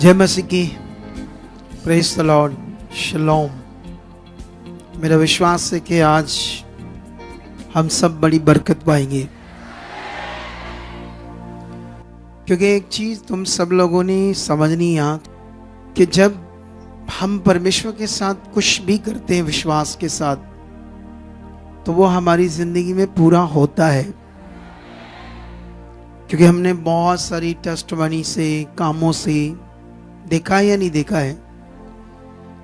जय मसीह की। Praise the Lord. शलोम। मेरा विश्वास है कि आज हम सब बड़ी बरकत पाएंगे, क्योंकि एक चीज तुम सब लोगों ने समझनी है कि जब हम परमेश्वर के साथ कुछ भी करते हैं विश्वास के साथ, तो वो हमारी जिंदगी में पूरा होता है। क्योंकि हमने बहुत सारी टेस्टमनी से, कामों से देखा है या नहीं देखा है।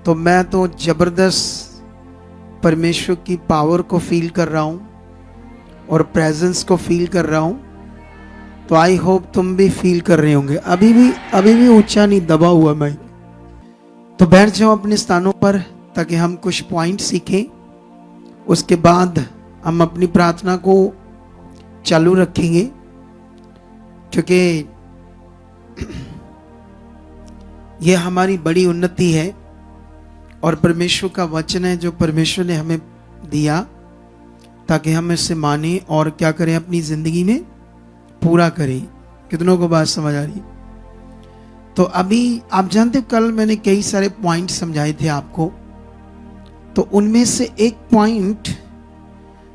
तो मैं तो जबरदस्त परमेश्वर की पावर को फील कर रहा हूँ और प्रेजेंस को फील कर रहा हूँ। तो आई होप तुम भी फील कर रहे होंगे। अभी भी ऊंचा नहीं दबा हुआ मैं। तो बैठ जाओ अपने स्थानों पर ताकि हम कुछ पॉइंट सीखें। उसके बाद हम अपनी प्रार्थना को चालू रखेंगे, क्योंकि ये हमारी बड़ी उन्नति है और परमेश्वर का वचन है जो परमेश्वर ने हमें दिया ताकि हम इसे माने और क्या करें, अपनी जिंदगी में पूरा करें। कितनों को बात समझ आ रही? तो अभी आप जानते हो, कल मैंने कई सारे पॉइंट समझाए थे आपको। तो उनमें से एक पॉइंट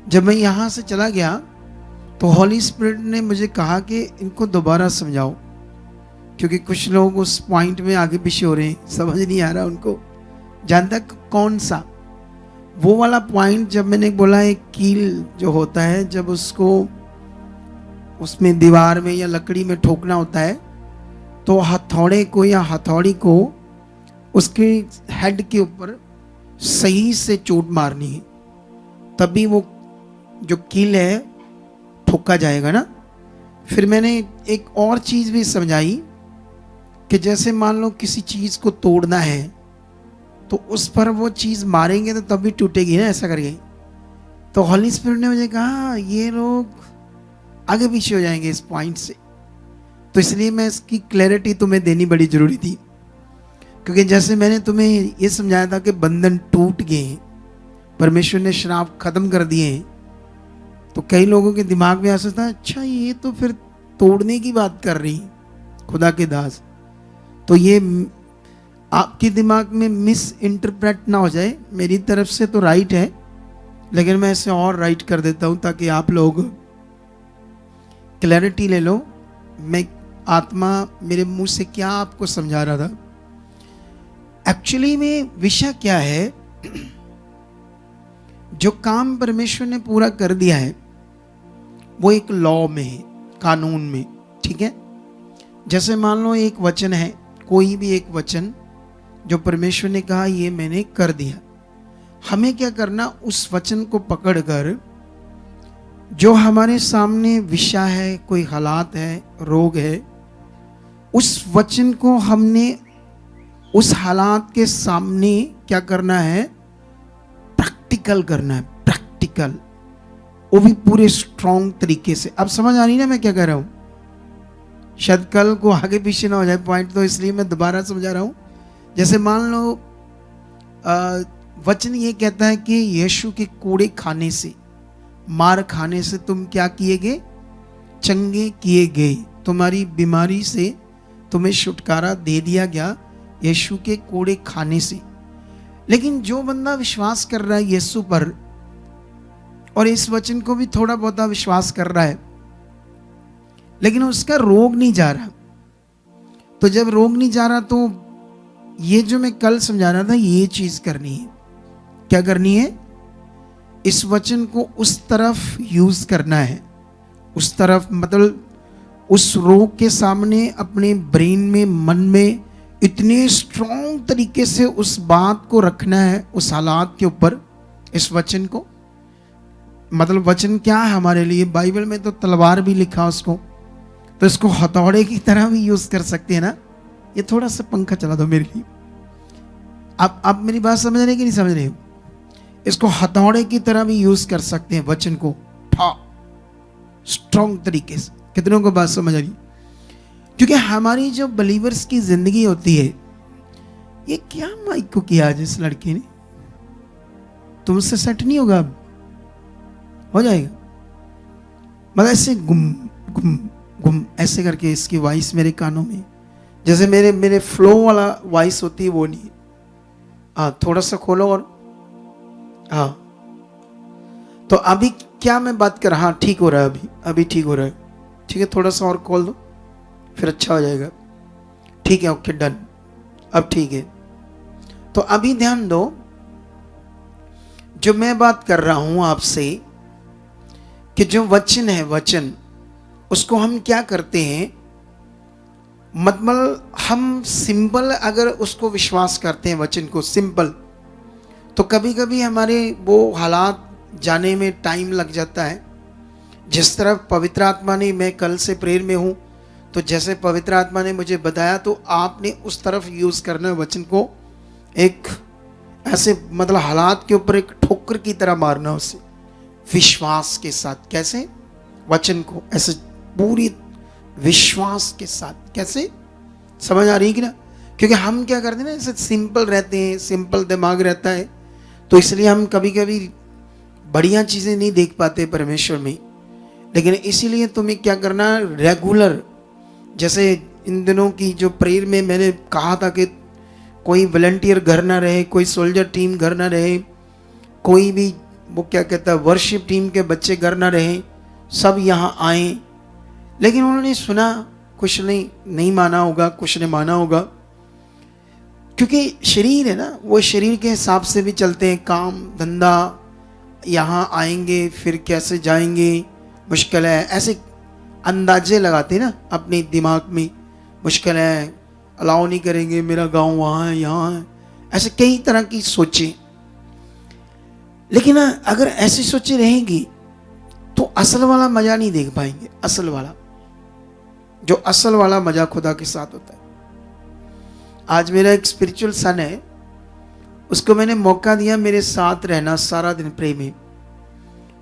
जब मैं यहां से चला गया तो हॉली स्पिरिट ने मुझे कहा कि इनको दोबारा समझाओ, क्योंकि कुछ लोग उस पॉइंट में आगे पीछे हो रहे हैं, समझ नहीं आ रहा उनको। जानता कौन सा? वो वाला पॉइंट जब मैंने बोला एक कील जो होता है, जब उसको उसमें दीवार में या लकड़ी में ठोकना होता है तो हथौड़े को या हथौड़ी को उसके हेड के ऊपर सही से चोट मारनी है, तभी वो जो कील है ठोका जाएगा ना। फिर मैंने एक और चीज भी समझाई कि जैसे मान लो किसी चीज को तोड़ना है तो उस पर वो चीज मारेंगे तो तभी टूटेगी ना, ऐसा करके। तो हॉली स्पिरिट ने मुझे कहा ये लोग आगे पीछे हो जाएंगे इस पॉइंट से। तो इसलिए मैं इसकी क्लैरिटी तुम्हें देनी बड़ी जरूरी थी, क्योंकि जैसे मैंने तुम्हें ये समझाया था कि बंधन टूट गए, परमेश्वर ने श्राप खत्म कर दिए, तो कई लोगों के दिमाग में ऐसा था, अच्छा ये तो फिर तोड़ने की बात कर रही खुदा के दास। तो ये आपके दिमाग में मिस इंटरप्रेट ना हो जाए। मेरी तरफ से तो राइट है, लेकिन मैं इसे और राइट कर देता हूं ताकि आप लोग क्लैरिटी ले लो। मैं आत्मा मेरे मुंह से क्या आपको समझा रहा था। एक्चुअली में विषय क्या है, जो काम परमेश्वर ने पूरा कर दिया है वो एक लॉ में है, कानून में, ठीक है। जैसे मान लो एक वचन है, कोई भी एक वचन जो परमेश्वर ने कहा ये मैंने कर दिया, हमें क्या करना, उस वचन को पकड़कर जो हमारे सामने विषय है, कोई हालात है, रोग है, उस वचन को हमने उस हालात के सामने क्या करना है, प्रैक्टिकल करना है। प्रैक्टिकल, वो भी पूरे स्ट्रॉन्ग तरीके से। अब समझ आ रही ना मैं क्या कह रहा हूं? शायद कल को आगे पीछे ना हो जाए पॉइंट, तो इसलिए मैं दोबारा समझा रहा हूं। जैसे मान लो वचन ये कहता है कि यीशु के कोड़े खाने से, मार खाने से तुम क्या किए गए, चंगे किए गए। तुम्हारी बीमारी से तुम्हें छुटकारा दे दिया गया यीशु के कोड़े खाने से। लेकिन जो बंदा विश्वास कर रहा है यीशु पर और इस वचन को भी थोड़ा बहुत विश्वास कर रहा है, लेकिन उसका रोग नहीं जा रहा, तो जब रोग नहीं जा रहा तो ये जो मैं कल समझा रहा था ये चीज करनी है। क्या करनी है? इस वचन को उस तरफ यूज करना है, उस तरफ मतलब उस रोग के सामने अपने ब्रेन में, मन में इतने स्ट्रॉन्ग तरीके से उस बात को रखना है, उस हालात के ऊपर इस वचन को। मतलब वचन क्या है हमारे लिए? बाइबल में तो तलवार भी लिखा उसको, तो इसको हथौड़े की तरह भी यूज कर सकते हैं ना। ये थोड़ा सा पंखा चला दो मेरे लिए। आप मेरी बात समझ रहे कि नहीं समझ रहे हो? इसको हथौड़े की तरह भी यूज कर सकते हैं वचन को, स्ट्रॉन्ग तरीके से। कितनों को बात समझ आ रही? क्योंकि हमारी जो बिलीवर्स की जिंदगी होती है, ये क्या माइक को किया आज इस लड़के ने, तुमसे सेट नहीं होगा, अब हो जाएगा। मतलब ऐसे गुम गुम गुम ऐसे करके इसकी वॉइस मेरे कानों में, जैसे मेरे मेरे फ्लो वाला वॉइस होती है वो नहीं। हाँ, थोड़ा सा खोलो और हाँ। तो अभी क्या मैं बात कर, हाँ ठीक हो रहा है, अभी अभी ठीक हो रहा है। ठीक है, थोड़ा सा और खोल दो फिर अच्छा हो जाएगा। ठीक है, ओके डन, अब ठीक है। तो अभी ध्यान दो, जो मैं बात कर रहा हूं आपसे कि जो वचन है, वचन उसको हम क्या करते हैं, मतलब हम सिंपल अगर उसको विश्वास करते हैं वचन को सिंपल, तो कभी कभी हमारे वो हालात जाने में टाइम लग जाता है। जिस तरह पवित्र आत्मा ने, मैं कल से प्रेयर में हूँ, तो जैसे पवित्र आत्मा ने मुझे बताया तो आपने उस तरफ यूज करना है वचन को, एक ऐसे मतलब हालात के ऊपर एक ठोकर की तरह मारना उसे विश्वास के साथ। कैसे? वचन को ऐसे पूरी विश्वास के साथ। कैसे? समझ आ रही है कि ना? क्योंकि हम क्या करते हैं ना, ऐसे सिंपल रहते हैं, सिंपल दिमाग रहता है, तो इसलिए हम कभी कभी बढ़िया चीजें नहीं देख पाते परमेश्वर में। लेकिन इसीलिए तुम्हें क्या करना, रेगुलर, जैसे इन दिनों की जो प्रेयर में मैंने कहा था कि कोई वॉलंटियर घर ना रहे, कोई सोल्जर टीम घर ना रहे, कोई भी वो क्या कहता है वर्शिप टीम के बच्चे घर ना रहे, सब यहाँ आए। लेकिन उन्होंने सुना, कुछ नहीं माना होगा, कुछ ने माना होगा, क्योंकि शरीर है ना, वो शरीर के हिसाब से भी चलते हैं, काम धंधा, यहाँ आएंगे फिर कैसे जाएंगे, मुश्किल है, ऐसे अंदाजे लगाते ना अपने दिमाग में, मुश्किल है, अलाउ नहीं करेंगे, मेरा गांव वहाँ है, यहाँ है, ऐसे कई तरह की सोचें। लेकिन अगर ऐसी सोचें रहेंगी तो असल वाला मजा नहीं देख पाएंगे। असल वाला, जो असल वाला मजा खुदा के साथ होता है। आज मेरा एक स्पिरिचुअल सन है, उसको मैंने मौका दिया मेरे साथ रहना सारा दिन प्रेम में,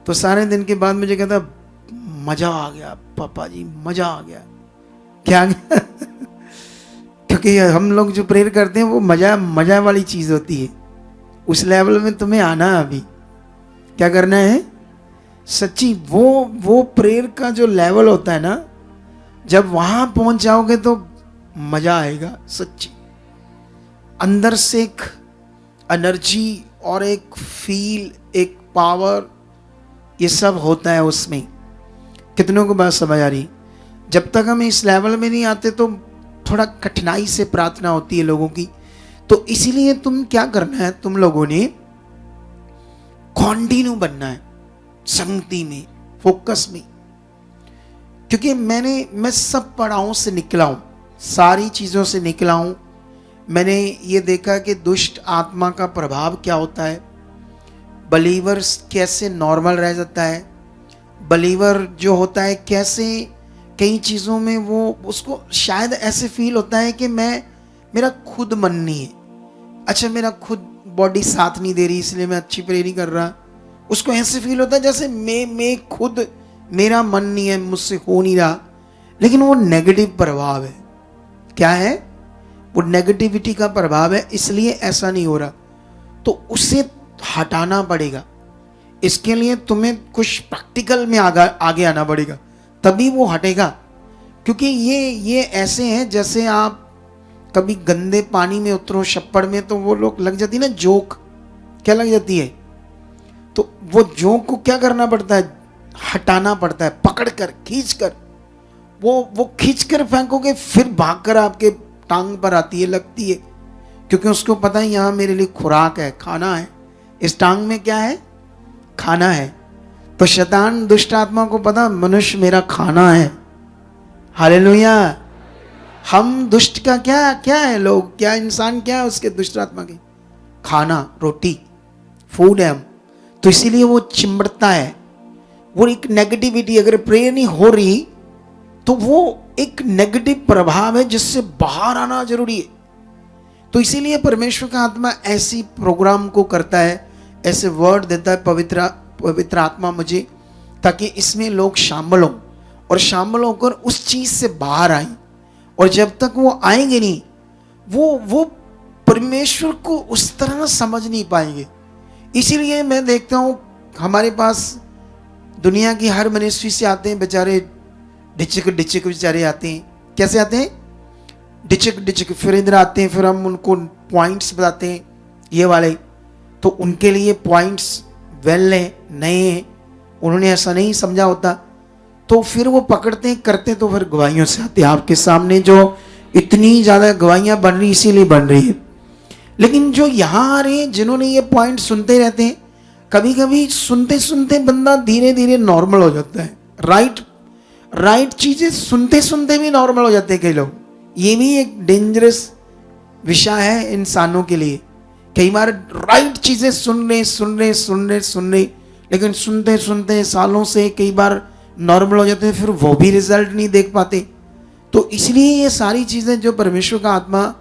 तो सारे दिन के बाद मुझे कहता मजा आ गया पापा जी, मजा आ गया। क्या आ गया? क्योंकि हम लोग जो प्रेयर करते हैं वो मजा वाली चीज होती है। उस लेवल में तुम्हें आना है। अभी क्या करना है, सच्ची वो प्रेयर का जो लेवल होता है ना, जब वहां पहुंच जाओगे तो मजा आएगा सच्ची। अंदर से एक एनर्जी और एक फील, एक पावर, ये सब होता है उसमें। कितनों को बात समझ आ रही? जब तक हम इस लेवल में नहीं आते तो थोड़ा कठिनाई से प्रार्थना होती है लोगों की। तो इसीलिए तुम क्या करना है, तुम लोगों ने कॉन्टिन्यू बनना है संगति में, फोकस में। क्योंकि मैं सब पड़ावों से निकला हूं, सारी चीजों से निकला हूं। मैंने ये देखा कि दुष्ट आत्मा का प्रभाव क्या होता है, बलीवर्स कैसे नॉर्मल रह जाता है, बलीवर जो होता है कैसे कई चीज़ों में वो उसको शायद ऐसे फील होता है कि मेरा खुद मन नहीं है, अच्छा मेरा खुद बॉडी साथ नहीं दे रही इसलिए मैं अच्छी प्रे नहीं कर रहा। उसको ऐसे फील होता है जैसे मैं खुद, मेरा मन नहीं है, मुझसे हो नहीं रहा। लेकिन वो नेगेटिव प्रभाव है। क्या है? वो नेगेटिविटी का प्रभाव है, इसलिए ऐसा नहीं हो रहा। तो उसे हटाना पड़ेगा। इसके लिए तुम्हें कुछ प्रैक्टिकल में आगे आना पड़ेगा, तभी वो हटेगा। क्योंकि ये ऐसे हैं जैसे आप कभी गंदे पानी में उतरो छप्पड़ में, तो वो लोग लग जाती है ना जोक, क्या लग जाती है, तो वो जोक को क्या करना पड़ता है, हटाना पड़ता है, पकड़ कर खींच कर। वो खींच कर फेंकोगे फिर भागकर आपके टांग पर आती है, लगती है, क्योंकि उसको पता है यहाँ मेरे लिए खुराक है, खाना है, इस टांग में क्या है, खाना है। तो शैतान दुष्ट आत्मा को पता मनुष्य मेरा खाना है। हालेलुया। हम दुष्ट का क्या है, लोग क्या, इंसान क्या है उसके, दुष्ट आत्मा के खाना, रोटी, फूड है हम। तो इसीलिए वो चिंबड़ता है। वो एक नेगेटिविटी, अगर प्रेयर नहीं हो रही तो वो एक नेगेटिव प्रभाव है जिससे बाहर आना जरूरी है। तो इसीलिए परमेश्वर का आत्मा ऐसी प्रोग्राम को करता है, ऐसे वर्ड देता है पवित्र आत्मा मुझे, ताकि इसमें लोग शामिल हों और शामिल होकर उस चीज से बाहर आए। और जब तक वो आएंगे नहीं, वो परमेश्वर को उस तरह समझ नहीं पाएंगे। इसीलिए मैं देखता हूं हमारे पास दुनिया की हर मिनिस्ट्री से आते हैं बेचारे, डिचिक बेचारे आते हैं। कैसे आते हैं? डिचक डिचक, फिर इधर आते हैं, फिर हम उनको पॉइंट्स बताते हैं ये वाले, तो उनके लिए पॉइंट्स वेल है, नए हैं, उन्होंने ऐसा नहीं समझा होता, तो फिर वो पकड़ते हैं, करते, तो फिर गवाहियों से आते हैं आपके सामने। जो इतनी ज़्यादा गवाहियाँ बन रही, इसीलिए बन रही है। लेकिन जो यहाँ आ रहे हैं, जिन्होंने ये पॉइंट सुनते रहते हैं, कभी कभी सुनते सुनते बंदा धीरे धीरे नॉर्मल हो जाता है। राइट चीज़ें सुनते सुनते भी नॉर्मल हो जाते हैं कई लोग। ये भी एक डेंजरस विषय है इंसानों के लिए। कई बार राइट चीज़ें सुन रहे, लेकिन सुनते सुनते सालों से कई बार नॉर्मल हो जाते हैं, फिर वो भी रिजल्ट नहीं देख पाते। तो इसलिए ये सारी चीज़ें जो परमेश्वर का आत्मा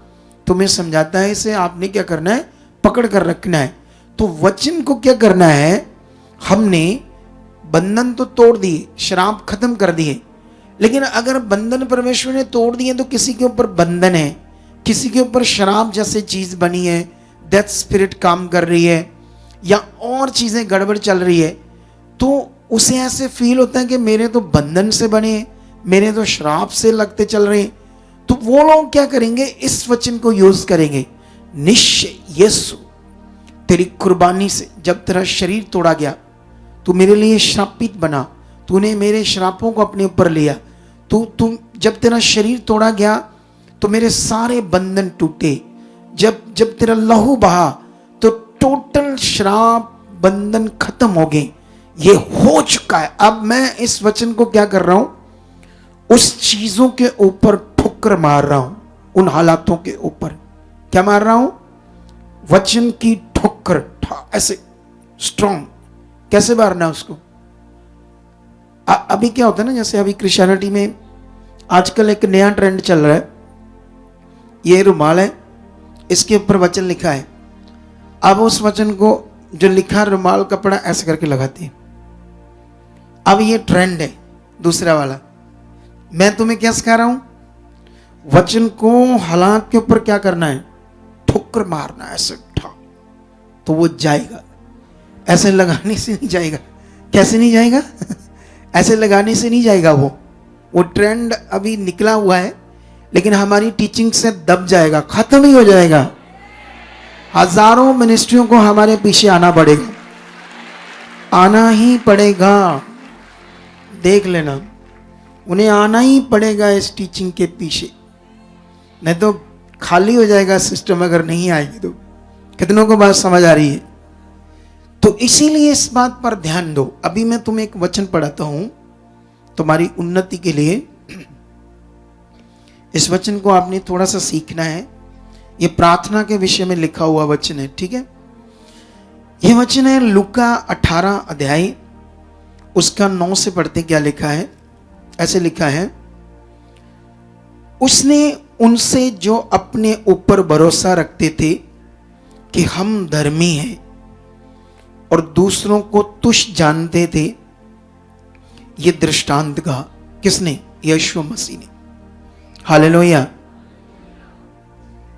तुम्हें समझाता है, इसे आपने क्या करना है, पकड़ कर रखना है। तो वचन को क्या करना है, हमने बंधन तो तोड़ दिए, श्राप खत्म कर दिए, लेकिन अगर बंधन परमेश्वर ने तोड़ दिए तो किसी के ऊपर बंधन है, किसी के ऊपर श्राप जैसे चीज बनी है, डेथ स्पिरिट काम कर रही है, या और चीजें गड़बड़ चल रही है, तो उसे ऐसे फील होता है कि मेरे तो बंधन से बने हैं, मेरे तो श्राप से लगते चल रहे हैं। तो वो लोग क्या करेंगे, इस वचन को यूज करेंगे, निश्चय यीशु तेरी कुर्बानी से जब तेरा शरीर तोड़ा गया, तू मेरे लिए श्रापित बना, तूने मेरे श्रापों को अपने ऊपर लिया, तू जब तेरा शरीर तोड़ा गया तो मेरे सारे बंधन टूटे, जब तेरा लहू बहा तो टोटल श्राप बंधन खत्म हो गए, ये हो चुका है। अब मैं इस वचन को क्या कर रहा हूं, उस चीजों के ऊपर ठोकर मार रहा हूं, उन हालातों के ऊपर क्या मार रहा हूं, वचन की ठोकर, ऐसे स्ट्रॉन्ग। कैसे मारना है उसको, अभी क्या होता है ना, जैसे अभी क्रिश्चियनिटी में आजकल एक नया ट्रेंड चल रहा है, ये रुमाल है, इसके ऊपर वचन लिखा है, अब उस वचन को जो लिखा रुमाल कपड़ा ऐसे करके लगाते हैं। अब ये ट्रेंड है दूसरा वाला। मैं तुम्हें क्या सिखा रहा हूं, वचन को हालात के ऊपर क्या करना है, ठोकर मारना है, ऐसे तो वो जाएगा, ऐसे लगाने से नहीं जाएगा। कैसे नहीं जाएगा ऐसे लगाने से नहीं जाएगा, वो ट्रेंड अभी निकला हुआ है, लेकिन हमारी टीचिंग से दब जाएगा, खत्म ही हो जाएगा। हजारों मिनिस्ट्रियों को हमारे पीछे आना पड़ेगा, आना ही पड़ेगा, देख लेना, उन्हें आना ही पड़ेगा इस टीचिंग के पीछे, नहीं तो खाली हो जाएगा सिस्टम अगर नहीं आएगी तो। कितनों को बात समझ आ रही है? तो इसीलिए इस बात पर ध्यान दो। अभी मैं तुम्हें एक वचन पढ़ाता हूं तुम्हारी उन्नति के लिए। इस वचन को आपने थोड़ा सा सीखना है, ये प्रार्थना के विषय में लिखा हुआ वचन है, ठीक है। ये वचन है लूका 18 अध्याय, उसका 9 से पढ़ते क्या लिखा है। ऐसे लिखा है, उसने उनसे जो अपने ऊपर भरोसा रखते थे कि हम धर्मी हैं और दूसरों को तुच्छ जानते थे, ये दृष्टांत कहा। किसने? यीशु मसीह ने। हालेलुया।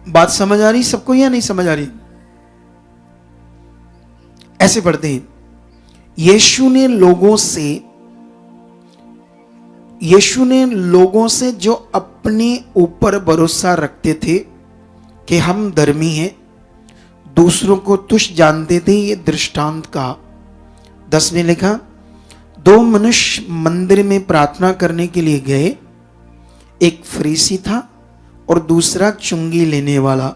बात समझ आ रही सबको या नहीं समझ आ रही? ऐसे पढ़ते हैं, यीशु ने लोगों से जो अपने ऊपर भरोसा रखते थे कि हम धर्मी हैं, दूसरों को तुच्छ जानते थे, ये दृष्टांत कहा। 10 में लिखा, 2 मनुष्य मंदिर में प्रार्थना करने के लिए गए, एक फरीसी था और दूसरा चुंगी लेने वाला।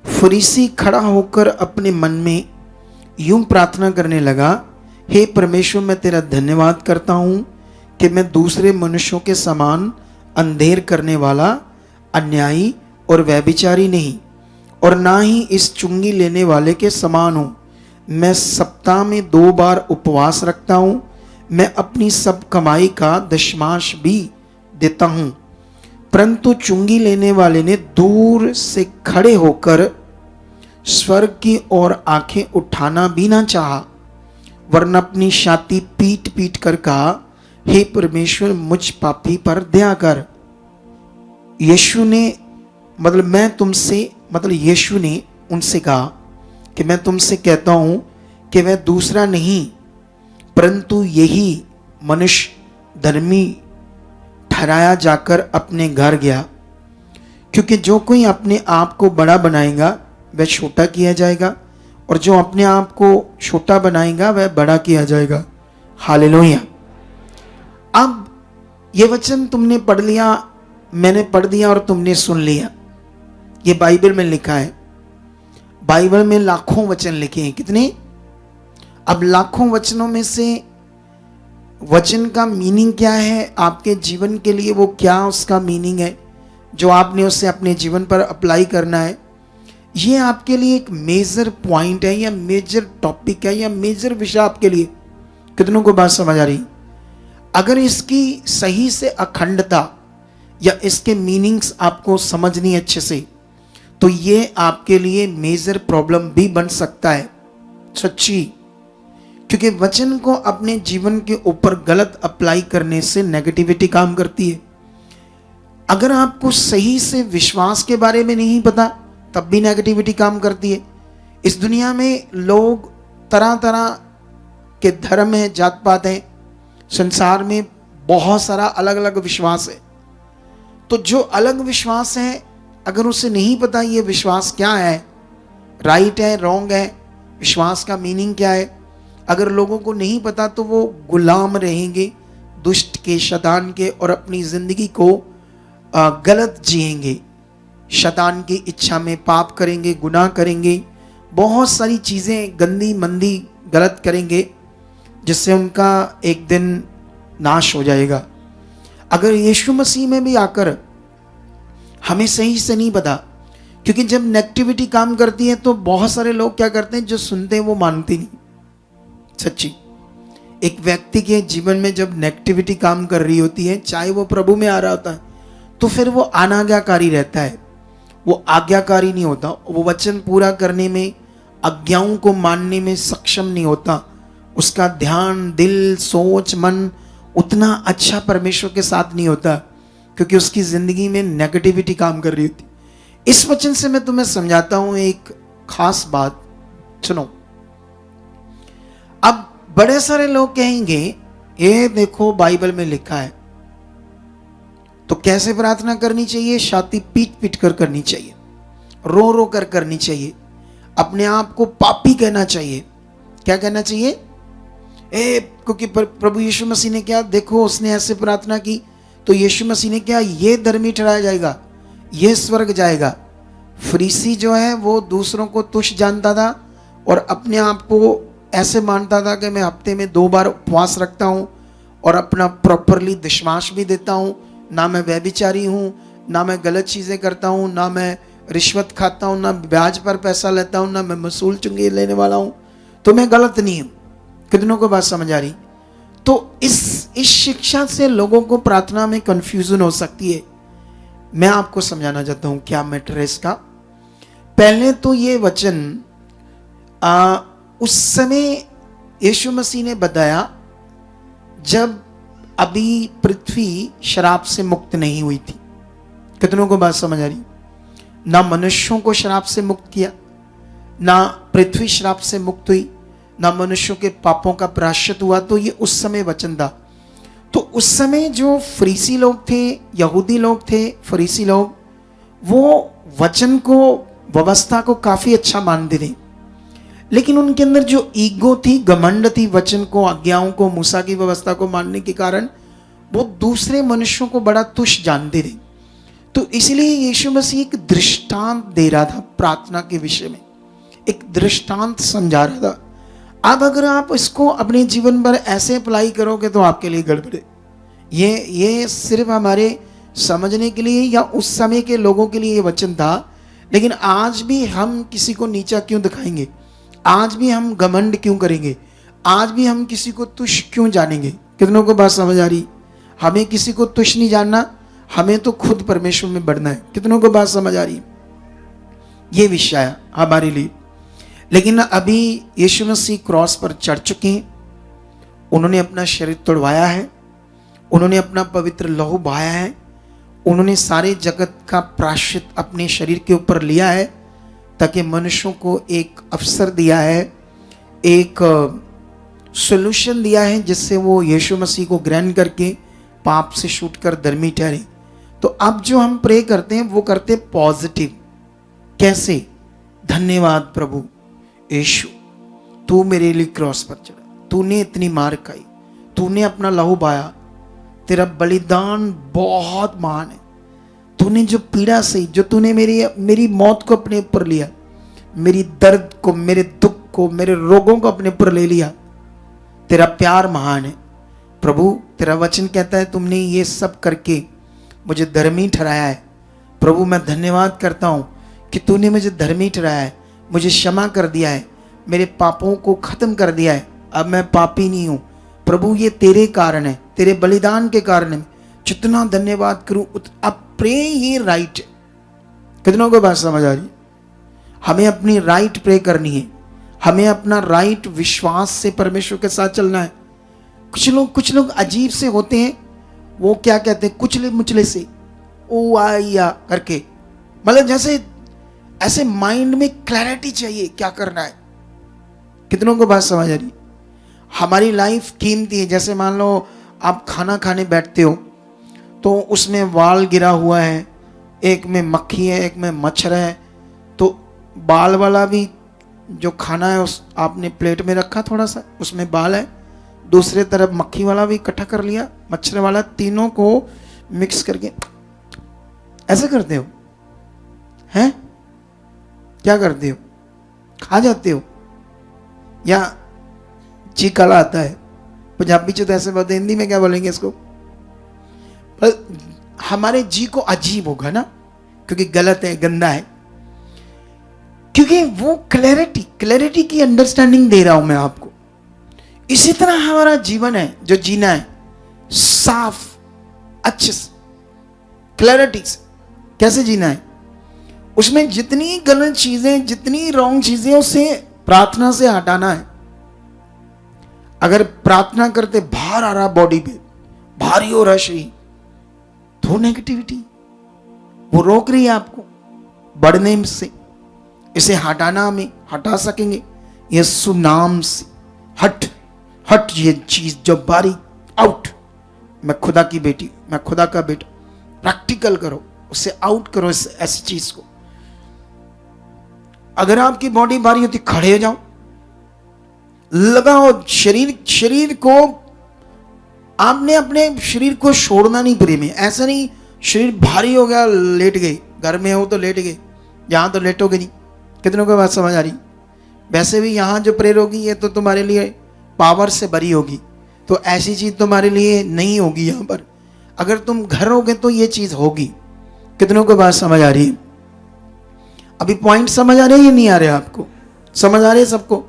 फरीसी खड़ा होकर अपने मन में यूं प्रार्थना करने लगा, हे परमेश्वर, मैं तेरा धन्यवाद करता हूं कि मैं दूसरे मनुष्यों के समान अंधेर करने वाला, अन्यायी और व्यभिचारी नहीं, और ना ही इस चुंगी लेने वाले के समान हूं। मैं सप्ताह में 2 बार उपवास रखता हूं, मैं अपनी सब कमाई का दशमांश भी देता हूं। परंतु चुंगी लेने वाले ने दूर से खड़े होकर स्वर्ग की ओर आंखें उठाना भी ना चाहा, वरन अपनी छाती पीट पीट कर कहा, हे परमेश्वर, मुझ पापी पर दया कर। यीशु ने उनसे कहा कि मैं तुमसे कहता हूं कि वह दूसरा नहीं परंतु यही मनुष्य धर्मी ठहराया जाकर अपने घर गया, क्योंकि जो कोई अपने आप को बड़ा बनाएगा वह छोटा किया जाएगा, और जो अपने आप को छोटा बनाएगा वह बड़ा किया जाएगा। हालेलुया। अब ये वचन तुमने पढ़ लिया, मैंने पढ़ दिया और तुमने सुन लिया। ये बाइबल में लिखा है। बाइबल में लाखों वचन लिखे हैं। कितने? अब लाखों वचनों में से वचन का मीनिंग क्या है आपके जीवन के लिए, वो क्या उसका मीनिंग है जो आपने उसे अपने जीवन पर अप्लाई करना है, ये आपके लिए एक मेजर पॉइंट है या मेजर टॉपिक है या मेजर विषय आपके लिए। कितनों को बात समझ आ रही? अगर इसकी सही से अखंडता या इसके मीनिंग्स आपको समझनी अच्छे से, तो ये आपके लिए मेजर प्रॉब्लम भी बन सकता है। सच्ची, क्योंकि वचन को अपने जीवन के ऊपर गलत अप्लाई करने से नेगेटिविटी काम करती है। अगर आपको सही से विश्वास के बारे में नहीं पता, तब भी नेगेटिविटी काम करती है। इस दुनिया में लोग तरह तरह के धर्म हैं, जात पात हैं, संसार में बहुत सारा अलग अलग विश्वास है। तो जो अलग विश्वास है, अगर उसे नहीं पता ये विश्वास क्या है, राइट है, रॉन्ग है, विश्वास का मीनिंग क्या है, अगर लोगों को नहीं पता तो वो गुलाम रहेंगे दुष्ट के, शैतान के, और अपनी जिंदगी को गलत जिएंगे। शैतान की इच्छा में पाप करेंगे, गुनाह करेंगे, बहुत सारी चीज़ें गंदी मंदी गलत करेंगे, जिससे उनका एक दिन नाश हो जाएगा। अगर यीशु मसीह में भी आकर हमें सही से नहीं पता, क्योंकि जब नेगेटिविटी काम करती है तो बहुत सारे लोग क्या करते हैं, जो सुनते हैं वो मानते नहीं। सच्ची, एक व्यक्ति के जीवन में जब नेगेटिविटी काम कर रही होती है, चाहे वो प्रभु में आ रहा होता है, तो फिर वो अनाज्ञाकारी रहता है, वो आज्ञाकारी नहीं होता, वो वचन पूरा करने में, आज्ञाओं को मानने में सक्षम नहीं होता। उसका ध्यान, दिल, सोच, मन उतना अच्छा परमेश्वर के साथ नहीं होता, क्योंकि उसकी जिंदगी में नेगेटिविटी काम कर रही होती। इस वचन से मैं तुम्हें समझाता हूं एक खास बात, सुनो। अब बड़े सारे लोग कहेंगे ये देखो बाइबल में लिखा है, तो कैसे प्रार्थना करनी चाहिए? छाती पीट पीट कर करनी चाहिए, रो रो कर करनी चाहिए, अपने आप को पापी कहना चाहिए। क्या कहना चाहिए? क्योंकि प्रभु यीशु मसीह ने क्या, देखो उसने ऐसे प्रार्थना की तो यीशु मसीह ने क्या, ये धर्मी ठहराया जाएगा, ये स्वर्ग जाएगा। फरीसी जो है वो दूसरों को तुच्छ जानता था और अपने आप को ऐसे मानता था कि मैं हफ्ते में 2 बार उपवास रखता हूँ और अपना प्रॉपरली दशमांश भी देता हूँ, ना मैं व्यभिचारी हूँ, ना मैं गलत चीज़ें करता हूँ, ना मैं रिश्वत खाता हूँ, ना ब्याज पर पैसा लेता हूँ, ना मैं मसूल चुंगी लेने वाला हूँ, तो मैं गलत नहीं हूँ। कितनों को बात समझ आ रही? तो इस शिक्षा से लोगों को प्रार्थना में कंफ्यूजन हो सकती है। मैं आपको समझाना चाहता हूँ क्या मैटर है इसका। पहले तो ये वचन उस समय यीशु मसीह ने बताया जब अभी पृथ्वी शराब से मुक्त नहीं हुई थी। कितनों को बात समझ आ रही? ना मनुष्यों को शराब से मुक्त किया, ना पृथ्वी शराब से मुक्त हुई, ना मनुष्यों के पापों का प्रायश्चित हुआ। तो ये उस समय वचन था। तो उस समय जो फरीसी लोग थे, यहूदी लोग थे, फरीसी लोग, वो वचन को, व्यवस्था को काफी अच्छा मानते थे, लेकिन उनके अंदर जो ईगो थी, घमंड थी, वचन को, आज्ञाओं को, मूसा की व्यवस्था को मानने के कारण वो दूसरे मनुष्यों को बड़ा तुच्छ जानते थे। तो इसलिए यीशु मसीह एक दृष्टांत दे रहा था प्रार्थना के विषय में, एक दृष्टांत समझा रहा था। अब अगर आप इसको अपने जीवन पर ऐसे अप्लाई करोगे तो आपके लिए गड़बड़ है। ये सिर्फ हमारे समझने के लिए या उस समय के लोगों के लिए ये वचन था, लेकिन आज भी हम किसी को नीचा क्यों दिखाएंगे? आज भी हम घमंड क्यों करेंगे? आज भी हम किसी को तुच्छ क्यों जानेंगे? कितनों को बात समझ आ रही? हमें किसी को तुच्छ नहीं जानना, हमें तो खुद परमेश्वर में बढ़ना है। कितनों को बात समझ आ रही? ये विषय है हमारे लिए। लेकिन अभी यीशु मसीह क्रॉस पर चढ़ चुके हैं, उन्होंने अपना शरीर तोड़वाया है, उन्होंने अपना पवित्र लहू बहाया है, उन्होंने सारे जगत का प्रायश्चित अपने शरीर के ऊपर लिया है, ताकि मनुष्यों को एक अवसर दिया है, एक सॉल्यूशन दिया है, जिससे वो यीशु मसीह को ग्रहण करके पाप से छूटकर धर्मी ठहरे। तो अब जो हम प्रे करते हैं वो करते हैं पॉजिटिव। कैसे? धन्यवाद प्रभु यीशु, तू मेरे लिए क्रॉस पर चढ़ा, तूने इतनी मार खाई, तूने अपना लहू बहाया, तेरा बलिदान बहुत महान है। तूने जो पीड़ा सही, जो तूने मेरी मौत को अपने ऊपर लिया, मेरी दर्द को, मेरे दुख को, मेरे रोगों को अपने ऊपर ले लिया, तेरा प्यार महान है प्रभु। तेरा वचन कहता है तुमने ये सब करके मुझे धर्मी ठहराया है। प्रभु मैं धन्यवाद करता हूँ कि तूने मुझे धर्मी ठहराया है, मुझे क्षमा कर दिया है, मेरे पापों को खत्म कर दिया है। अब मैं पापी नहीं हूँ प्रभु, ये तेरे कारण है, तेरे बलिदान के कारण है। जितना धन्यवाद करूँ। अब प्रे ये राइट। कितनों को बात समझ आ रही? हमें अपनी राइट प्रे करनी है, हमें अपना राइट विश्वास से परमेश्वर के साथ चलना है। कुछ लोग अजीब से होते हैं, वो क्या कहते हैं, कुचले मुचले से ओ आया करके, मतलब जैसे ऐसे माइंड में क्लैरिटी चाहिए क्या करना है। कितनों को बात समझ आ रही? हमारी लाइफ कीमती है। जैसे मान लो आप खाना खाने बैठते हो तो उसमें वाल गिरा हुआ है, एक में मक्खी है, एक में मच्छर है, तो बाल वाला भी जो खाना है उस आपने प्लेट में रखा, थोड़ा सा उसमें बाल है, दूसरे तरफ मक्खी वाला भी इकट्ठा कर लिया, मच्छर वाला, तीनों को मिक्स करके ऐसे करते हो हैं? क्या करते हो? खा जाते हो या चीकाला आता है? पंजाबी तो ऐसे बोलते, हिंदी में क्या बोलेंगे इसको? पर हमारे जी को अजीब होगा ना, क्योंकि गलत है, गंदा है, क्योंकि वो क्लैरिटी की अंडरस्टैंडिंग दे रहा हूं मैं आपको। इसी तरह हमारा जीवन है जो जीना है, साफ अच्छे से क्लैरिटी से कैसे जीना है। उसमें जितनी गलत चीजें, जितनी रॉन्ग चीजें, उसे प्रार्थना से हटाना है। अगर प्रार्थना करते भार आ रहा बॉडी पे, भारी हो रहा शरीर, तो नेगेटिविटी वो रोक रही है आपको बढ़ने से। इसे हटाना हमें हटा सकेंगे यीशु नाम से। हट ये चीज जो बारी आउट। मैं खुदा की बेटी, मैं खुदा का बेटा, प्रैक्टिकल करो, उसे आउट करो ऐसी चीज को। अगर आपकी बॉडी भारी होती, खड़े हो जाओ, लगाओ शरीर को। आपने अपने शरीर को छोड़ना नहीं प्रेम में। ऐसा नहीं शरीर भारी हो गया लेट गए, घर में हो तो लेट गए, यहां तो लेटोगे नहीं। कितनों को बात समझ आ रही? वैसे भी यहां जो प्रेयर होगी ये तो तुम्हारे लिए पावर से भरी होगी, तो ऐसी चीज तुम्हारे लिए नहीं होगी यहां पर। अगर तुम घर होगे तो ये चीज होगी। कितनों को बात समझ आ रही है? अभी पॉइंट समझ आ रहे हैं या नहीं आ रहे? आपको समझ आ रहे हैं सबको?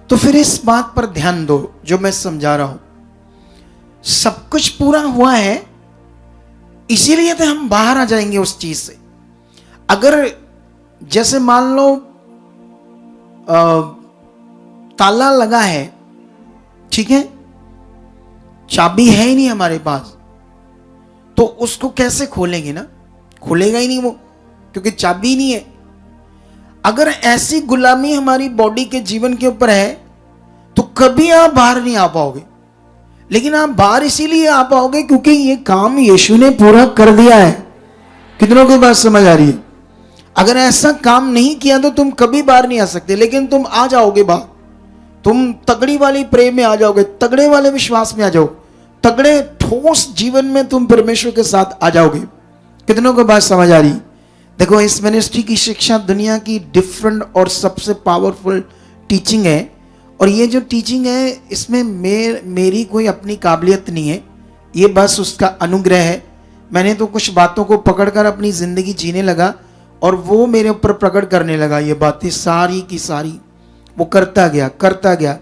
तो फिर इस बात पर ध्यान दो जो मैं समझा रहा हूं। सब कुछ पूरा हुआ है, इसीलिए तो हम बाहर आ जाएंगे उस चीज से। अगर जैसे मान लो ताला लगा है, ठीक है, चाबी है ही नहीं हमारे पास, तो उसको कैसे खोलेंगे ना? खुलेगा ही नहीं वो, क्योंकि चाबी नहीं है। अगर ऐसी गुलामी हमारी बॉडी के जीवन के ऊपर है तो कभी आप बाहर नहीं आ पाओगे। लेकिन आप बाहर इसीलिए आ पाओगे क्योंकि ये काम यीशु ने पूरा कर दिया है। कितनों की बात समझ आ रही है? अगर ऐसा काम नहीं किया तो तुम कभी बाहर नहीं आ सकते, लेकिन तुम आ जाओगे बाहर। तुम तगड़ी वाली प्रेम में आ जाओगे, तगड़े वाले विश्वास में आ जाओ, तगड़े ठोस जीवन में तुम परमेश्वर के साथ आ जाओगे। कितनों को बात समझ आ रही? देखो, इस मिनिस्ट्री की शिक्षा दुनिया की डिफरेंट और सबसे पावरफुल टीचिंग है। और ये जो टीचिंग है इसमें मेरी कोई अपनी काबिलियत नहीं है, ये बस उसका अनुग्रह है। मैंने तो कुछ बातों को पकड़कर अपनी जिंदगी जीने लगा और वो मेरे ऊपर प्रकट करने लगा। ये बातें सारी की सारी वो करता गया।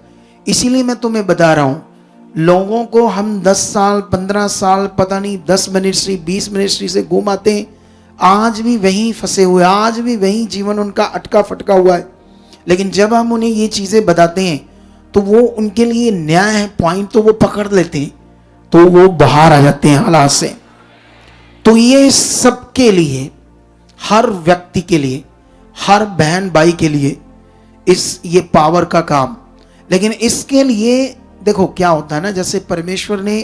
इसीलिए मैं तुम्हें बता रहा हूँ, लोगों को हम 10 साल 15 साल पता नहीं 10 मिनिस्ट्री 20 मिनिस्ट्री से घूम आते हैं, आज भी वहीं फंसे हुए, आज भी वहीं जीवन उनका अटका फटका हुआ है। लेकिन जब हम उन्हें ये चीज़ें बताते हैं तो वो उनके लिए न्याय है, पॉइंट तो वो पकड़ लेते हैं, तो वो बाहर आ जाते हैं हालात से। तो ये सबके लिए, हर व्यक्ति के लिए, हर बहन भाई के लिए ये पावर का काम। लेकिन इसके लिए देखो क्या होता है ना, जैसे परमेश्वर ने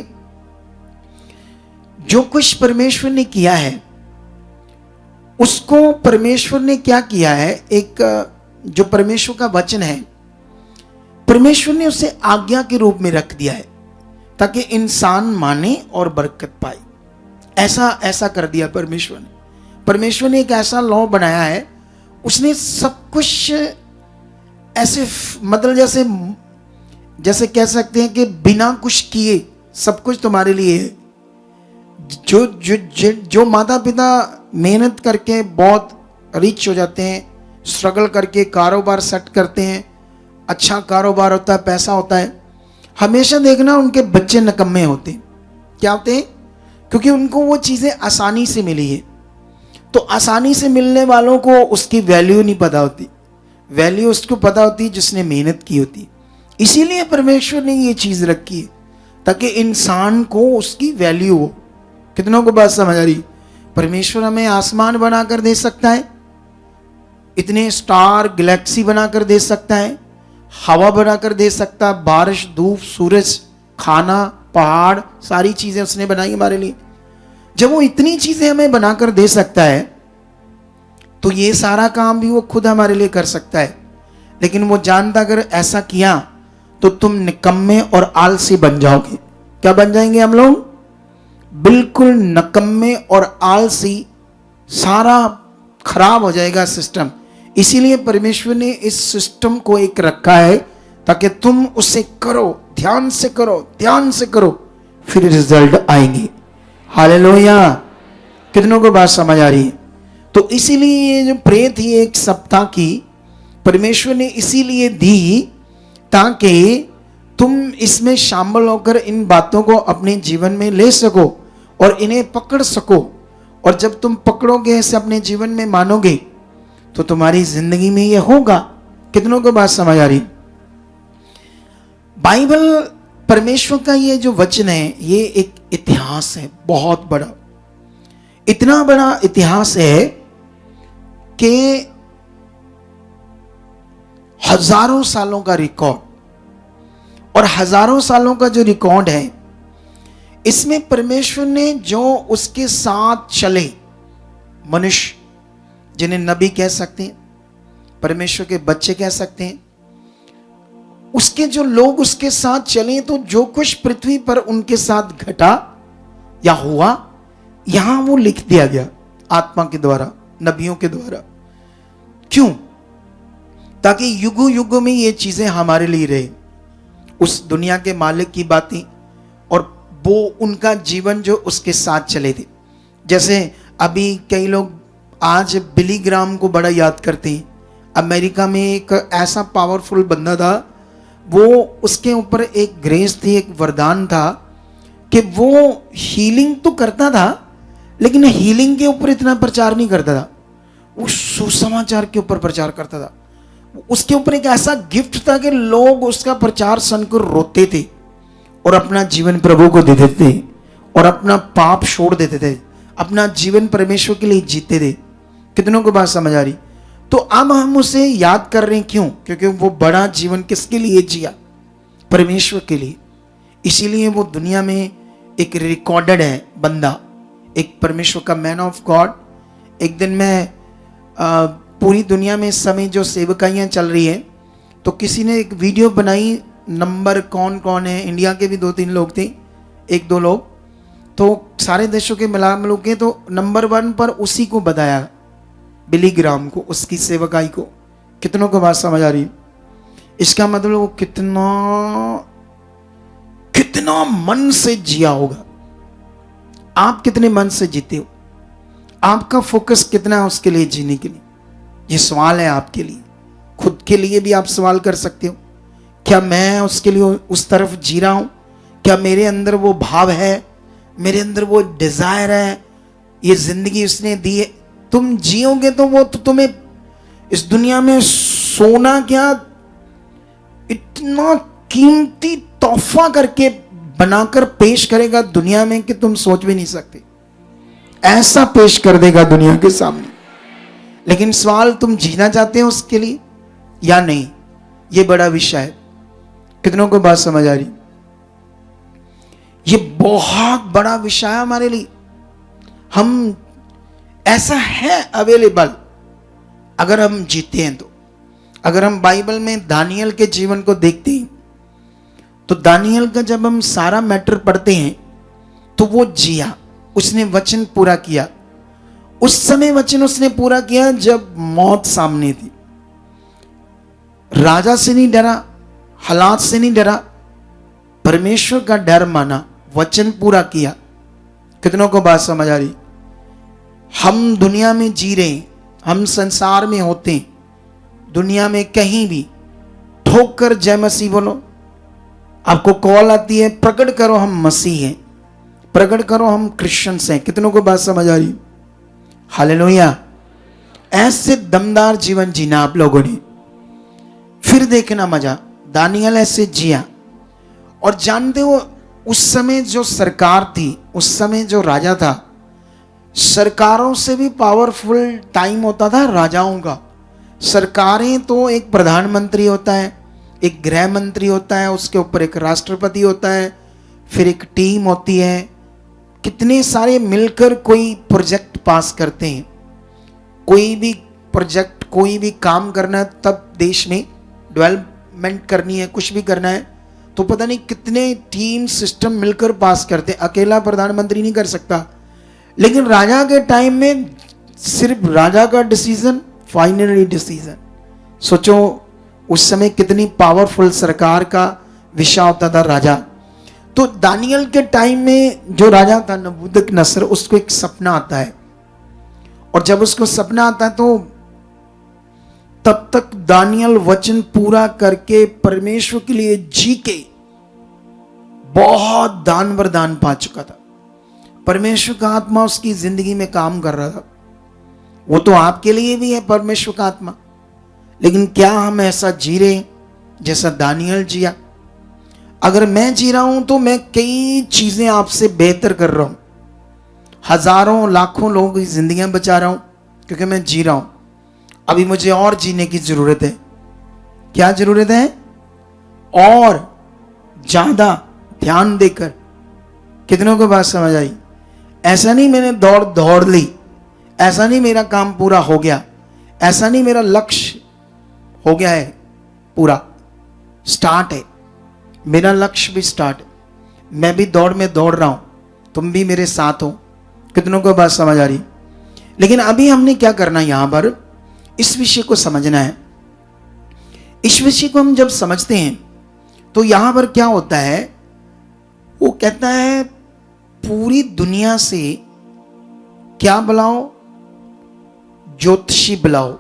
जो कुछ परमेश्वर ने किया है उसको परमेश्वर ने क्या किया है, एक जो परमेश्वर का वचन है परमेश्वर ने उसे आज्ञा के रूप में रख दिया है ताकि इंसान माने और बरकत पाए। ऐसा कर दिया परमेश्वर ने एक ऐसा लॉ बनाया है। उसने सब कुछ ऐसे मतलब जैसे कह सकते हैं कि बिना कुछ किए सब कुछ तुम्हारे लिए है। जो माता पिता मेहनत करके बहुत रिच हो जाते हैं, स्ट्रगल करके कारोबार सेट करते हैं, अच्छा कारोबार होता है, पैसा होता है, हमेशा देखना उनके बच्चे निकम्मे होते हैं। क्या होते हैं? क्योंकि उनको वो चीज़ें आसानी से मिली है। तो आसानी से मिलने वालों को उसकी वैल्यू नहीं पता होती, वैल्यू उसको पता होती है जिसने मेहनत की होती। इसीलिए परमेश्वर ने ये चीज़ रखी है ताकि इंसान को उसकी वैल्यू हो। कितनों को बात समझ आ रही? परमेश्वर हमें आसमान बनाकर दे सकता है, इतने स्टार गैलेक्सी बनाकर दे सकता है, हवा बनाकर दे सकता है, बारिश, धूप, सूरज, खाना, पहाड़, सारी चीजें उसने बनाई हमारे लिए। जब वो इतनी चीजें हमें बनाकर दे सकता है तो ये सारा काम भी वो खुद हमारे लिए कर सकता है। लेकिन वो जानता अगर ऐसा किया तो तुम निकम्मे और आलसी बन जाओगे। क्या बन जाएंगे हम लोग? बिल्कुल निकम्मे और आलसी, सारा खराब हो जाएगा सिस्टम। इसीलिए परमेश्वर ने इस सिस्टम को एक रखा है ताकि तुम उसे करो, ध्यान से करो, फिर रिजल्ट आएंगे। हालेलुया! कितनों को बात समझ आ रही है? तो इसीलिए ये जो प्रे थी एक सप्ताह की, परमेश्वर ने इसीलिए दी ताकि तुम इसमें शामिल होकर इन बातों को अपने जीवन में ले सको और इन्हें पकड़ सको। और जब तुम पकड़ोगे, इसे अपने जीवन में मानोगे तो तुम्हारी जिंदगी में ये होगा। कितनों को बात समझ आ रही? बाइबल, परमेश्वर का ये जो वचन है, ये एक इतिहास है बहुत बड़ा। इतना बड़ा इतिहास है कि हजारों सालों का रिकॉर्ड, और हजारों सालों का जो रिकॉर्ड है इसमें परमेश्वर ने जो उसके साथ चले मनुष्य, जिन्हें नबी कह सकते हैं, परमेश्वर के बच्चे कह सकते हैं, उसके जो लोग उसके साथ चले, तो जो कुछ पृथ्वी पर उनके साथ घटा या हुआ, यहां वो लिख दिया गया आत्मा के द्वारा, नबियों के द्वारा। क्यों? ताकि युगों युगों में ये चीजें हमारे लिए रहे, उस दुनिया के मालिक की बातें और वो उनका जीवन जो उसके साथ चले थे। जैसे अभी कई लोग आज बिली ग्राम को बड़ा याद करते हैं। अमेरिका में एक ऐसा पावरफुल बंदा था, वो उसके ऊपर एक ग्रेस थी, एक वरदान था कि वो हीलिंग तो करता था लेकिन हीलिंग के ऊपर इतना प्रचार नहीं करता था, वो सुसमाचार के ऊपर प्रचार करता था। उसके ऊपर एक ऐसा गिफ्ट था कि लोग उसका प्रचार सुनकर रोते थे और अपना जीवन प्रभु को दे देते थे और अपना पाप छोड़ देते थे, अपना जीवन परमेश्वर के लिए जीते थे। कितनों को बात समझ आ रही? तो अब हम उसे याद कर रहे हैं। क्यों? क्योंकि वो बड़ा जीवन किसके लिए जिया? परमेश्वर के लिए। इसीलिए वो दुनिया में एक रिकॉर्डेड है बंदा, एक परमेश्वर का मैन ऑफ गॉड। एक दिन मैं पूरी दुनिया में इस समय जो सेवकाइयाँ चल रही है, तो किसी ने एक वीडियो बनाई, नंबर कौन कौन है, इंडिया के भी 2-3 लोग थे, 1-2 लोग, तो सारे देशों के मिला मिलू के, तो नंबर 1 पर उसी को बताया, बिली ग्राम को, उसकी सेवकाई को। कितनों को बात समझ आ रही? इसका मतलब वो कितना मन से जिया होगा। आप कितने मन से जीते हो? आपका फोकस कितना है उसके लिए जीने के लिए? ये सवाल है आपके लिए। खुद के लिए भी आप सवाल कर सकते हो, क्या मैं उसके लिए उस तरफ जी रहा हूं? क्या मेरे अंदर वो भाव है, मेरे अंदर वो डिजायर है, ये जिंदगी उसने दी है? तुम जियोगे तो वो तो तुम्हें इस दुनिया में सोना क्या, इतना कीमती तोहफा करके बनाकर पेश करेगा दुनिया में कि तुम सोच भी नहीं सकते। ऐसा पेश कर देगा दुनिया के सामने। लेकिन सवाल, तुम जीना चाहते हो उसके लिए या नहीं? ये बड़ा विषय है। कितनों को बात समझ आ रही? ये बहुत बड़ा विषय है हमारे लिए। हम ऐसा है अवेलेबल अगर हम जीते हैं तो। अगर हम बाइबल में दानियल के जीवन को देखते हैं तो दानियल का जब हम सारा मैटर पढ़ते हैं तो वो जिया, उसने वचन पूरा किया। उस समय वचन उसने पूरा किया जब मौत सामने थी। राजा से नहीं डरा, हालात से नहीं डरा, परमेश्वर का डर माना, वचन पूरा किया। कितनों को बात समझ आ रही? हम दुनिया में जी रहे हैं, हम संसार में होते हैं, दुनिया में कहीं भी ठोक कर जय मसीह बोलो। आपको कॉल आती है, प्रकट करो हम मसीह हैं, प्रकट करो हम क्रिश्चियंस हैं। कितनों को बात समझ आ रही? हालेलुया। ऐसे दमदार जीवन जीना आप लोगों ने, फिर देखना मजा। दानियल ऐसे जिया। और जानते हो उस समय जो सरकार थी, उस समय जो राजा था, सरकारों से भी पावरफुल टाइम होता था राजाओं का। सरकारें तो एक प्रधानमंत्री होता है, एक गृह मंत्री होता है, उसके ऊपर एक राष्ट्रपति होता है, फिर एक टीम होती है, कितने सारे मिलकर कोई प्रोजेक्ट पास करते हैं। कोई भी प्रोजेक्ट, कोई भी काम करना है, तब देश में डेवलपमेंट करनी है, कुछ भी करना है तो पता नहीं कितने टीम सिस्टम मिलकर पास करते हैं। अकेला प्रधानमंत्री नहीं कर सकता। लेकिन राजा के टाइम में सिर्फ राजा का डिसीजन, फाइनली डिसीजन। सोचो उस समय कितनी पावरफुल सरकार का विषय होता था राजा। तो दानियल के टाइम में जो राजा था नबूकदनेस्सर, उसको एक सपना आता है। और जब उसको सपना आता है तो तब तक दानियल वचन पूरा करके परमेश्वर के लिए जी के बहुत दान वरदान पा चुका था। परमेश्वर का आत्मा उसकी जिंदगी में काम कर रहा था। वो तो आपके लिए भी है परमेश्वर का आत्मा, लेकिन क्या हम ऐसा जी रहे जैसा दानियल जिया? अगर मैं जी रहा हूं तो मैं कई चीजें आपसे बेहतर कर रहा हूं, हजारों लाखों लोगों की जिंदगियां बचा रहा हूं, क्योंकि मैं जी रहा हूं। अभी मुझे और जीने की जरूरत है। क्या जरूरत है? और ज्यादा ध्यान देकर। कितनों को बात समझ आई? ऐसा नहीं मैंने दौड़ ली, ऐसा नहीं मेरा काम पूरा हो गया, ऐसा नहीं मेरा लक्ष्य हो गया है पूरा, स्टार्ट है। मेरा लक्ष्य भी स्टार्ट है, मैं भी दौड़ में दौड़ रहा हूं, तुम भी मेरे साथ हो। कितनों को बात समझ आ रही? लेकिन अभी हमने क्या करना है, यहां पर इस विषय को समझना है। इस विषय को हम जब समझते हैं तो यहां पर क्या होता है, वो कहता है पूरी दुनिया से क्या बुलाओ? ज्योतिषी बुलाओ,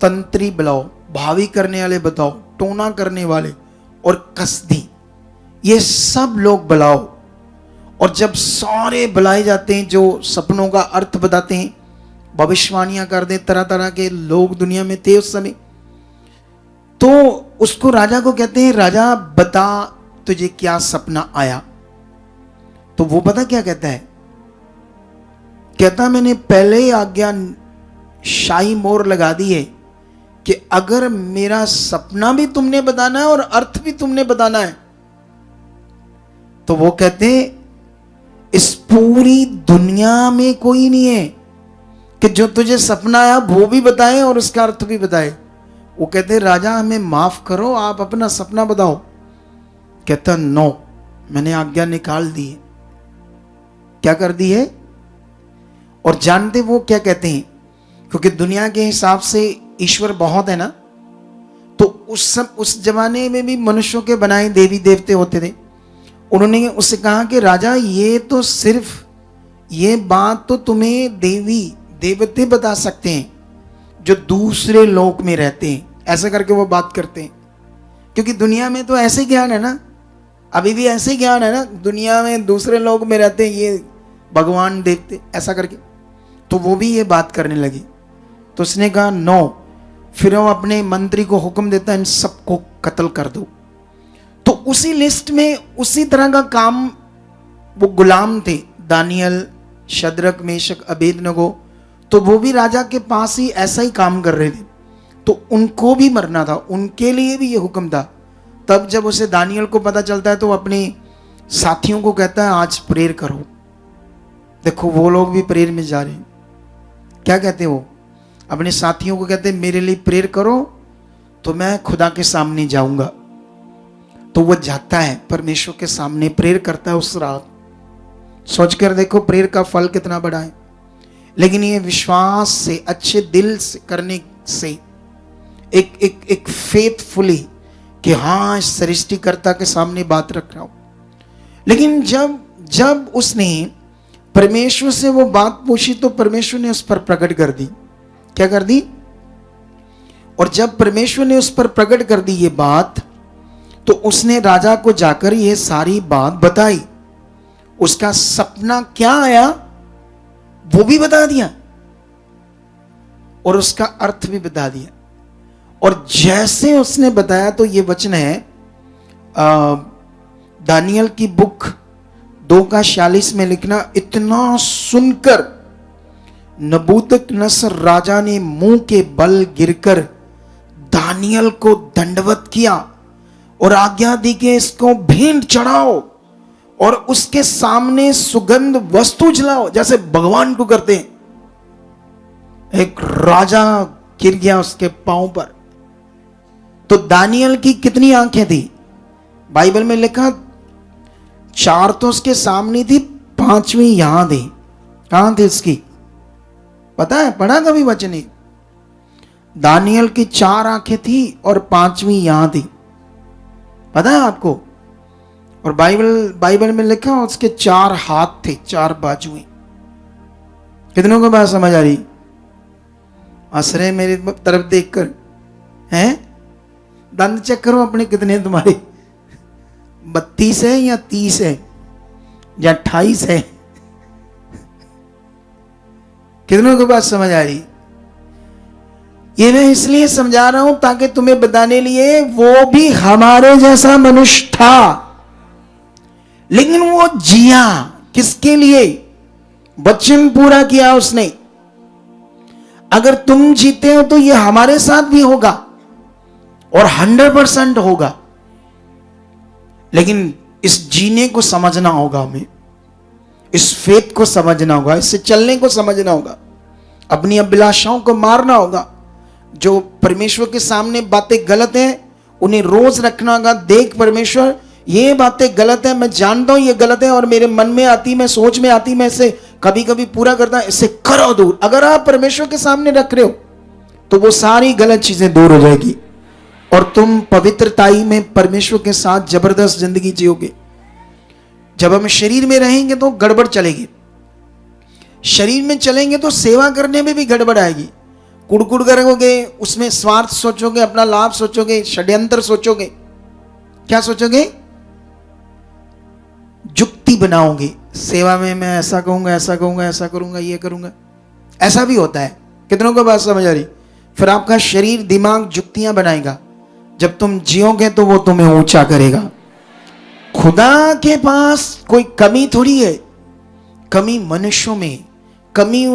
तंत्री बुलाओ, भावी करने वाले बताओ, टोना करने वाले और कसदी, ये सब लोग बुलाओ। और जब सारे बुलाए जाते हैं, जो सपनों का अर्थ बताते हैं, भविष्यवाणियां कर दे, तरह तरह के लोग दुनिया में थे उस समय, तो उसको राजा को कहते हैं, राजा बता तुझे क्या सपना आया? तो वो पता क्या कहता है? कहता मैंने पहले ही आज्ञा शाही मोहर लगा दी है कि अगर मेरा सपना भी तुमने बताना है और अर्थ भी तुमने बताना है, तो वो कहते इस पूरी दुनिया में कोई नहीं है कि जो तुझे सपना आया वो भी बताए और उसका अर्थ भी बताए। वो कहते राजा हमें माफ करो, आप अपना सपना बताओ। कहता नो, मैंने आज्ञा निकाल दी है। क्या कर दी है? और जानते वो क्या कहते हैं, क्योंकि दुनिया के हिसाब से ईश्वर बहुत है ना, तो उस जमाने में भी मनुष्यों के बनाए देवी देवते होते थे। उन्होंने उससे कहा कि राजा ये तो सिर्फ ये बात तो तुम्हें देवी देवते बता सकते हैं जो दूसरे लोक में रहते हैं, ऐसा करके वो बात करते हैं। क्योंकि दुनिया में तो ऐसे ज्ञान है ना, अभी भी ऐसे ज्ञान है ना, दुनिया में दूसरे लोक में रहते हैं ये भगवान देवते, ऐसा करके। तो वो भी ये बात करने लगी। तो उसने कहा नो। फिर वो अपने मंत्री को हुक्म देता है इन सबको कत्ल कर दो। तो उसी लिस्ट में उसी तरह का काम वो गुलाम थे, दानियल, शद्रक, मेशक, अबेदनगो, तो वो भी राजा के पास ही ऐसा ही काम कर रहे थे। तो उनको भी मरना था, उनके लिए भी ये हुक्म था। तब जब उसे दानियल को पता चलता है तो वो अपने साथियों को कहता है आज प्रेयर करो, देखो वो लोग भी प्रेयर में जा रहे हैं, क्या कहते हैं वो अपने साथियों को कहते हैं मेरे लिए प्रेयर करो तो मैं खुदा के सामने जाऊंगा। तो वो जाता है परमेश्वर के सामने, प्रेयर करता है उस रात। सोचकर देखो प्रेयर का फल कितना बड़ा है। लेकिन ये विश्वास से, अच्छे दिल से करने से, एक फेथफुली कि हाँ सृष्टिकर्ता के सामने बात रख रहा हूं। लेकिन जब उसने परमेश्वर से वो बात पूछी तो परमेश्वर ने उस पर प्रकट कर दी। क्या कर दी? और जब परमेश्वर ने उस पर प्रकट कर दी ये बात, तो उसने राजा को जाकर ये सारी बात बताई। उसका सपना क्या आया वो भी बता दिया और उसका अर्थ भी बता दिया। और जैसे उसने बताया तो ये वचन है दानियल की बुक 2:46 में लिखना, इतना सुनकर नबूकदनेस्सर राजा ने मुंह के बल गिरकर दानियल को दंडवत किया और आज्ञा दी कि इसको भेंट चढ़ाओ और उसके सामने सुगंध वस्तु जलाओ, जैसे भगवान को करते हैं। एक राजा गिर गया उसके पांव पर। तो दानियल की कितनी आंखें थी? बाइबल में लिखा 4 तो उसके सामने थी, 5वीं यहां थी। कहां थी उसकी? पता है? पढ़ा कभी वचन ही? दानियल की 4 आंखें थी और 5वीं यहां थी। पता है आपको? और बाइबल में लिखा उसके 4 हाथ थे, 4 बाजुएं। कितनों को बात समझ आ रही? हंस रहे मेरी तरफ देखकर हैं? दंत चेक करो अपने कितने तुम्हारे, 32 है या 30 है या 28 है? कितनों को बात समझ आ रही? ये मैं इसलिए समझा रहा हूं ताकि तुम्हें बताने लिए वो भी हमारे जैसा मनुष्य था, लेकिन वो जिया किसके लिए? वचन पूरा किया उसने। अगर तुम जीते हो तो ये हमारे साथ भी होगा और 100% होगा। लेकिन इस जीने को समझना होगा, हमें इस फेथ को समझना होगा, इससे चलने को समझना होगा, अपनी अभिलाषाओं को मारना होगा। जो परमेश्वर के सामने बातें गलत हैं उन्हें रोज रखना होगा। देख परमेश्वर ये बातें गलत है, मैं जानता हूं ये गलत है और मेरे मन में आती, मैं सोच में आती, मैं इसे कभी कभी पूरा करता, इसे करो दूर। अगर आप परमेश्वर के सामने रख रहे हो तो वो सारी गलत चीजें दूर हो जाएगी और तुम पवित्रताई में परमेश्वर के साथ जबरदस्त जिंदगी जियोगे। जब हम शरीर में रहेंगे तो गड़बड़ चलेगी, शरीर में चलेंगे तो सेवा करने में भी गड़बड़ आएगी। कुड़कुड़ करोगे, उसमें स्वार्थ सोचोगे, अपना लाभ सोचोगे, षड्यंत्र सोचोगे। क्या सोचोगे? जुक्ति बनाओगे। सेवा में मैं ऐसा कहूंगा, ऐसा कहूंगा, ऐसा करूंगा, ये करूंगा। ऐसा भी होता है। कितनों को बात समझ आ रही? फिर आपका शरीर दिमाग जुक्तियां बनाएगा। जब तुम जियोगे तो वो तुम्हें ऊंचा करेगा। खुदा के पास कोई कमी थोड़ी है, कमी मनुष्यों में, कमी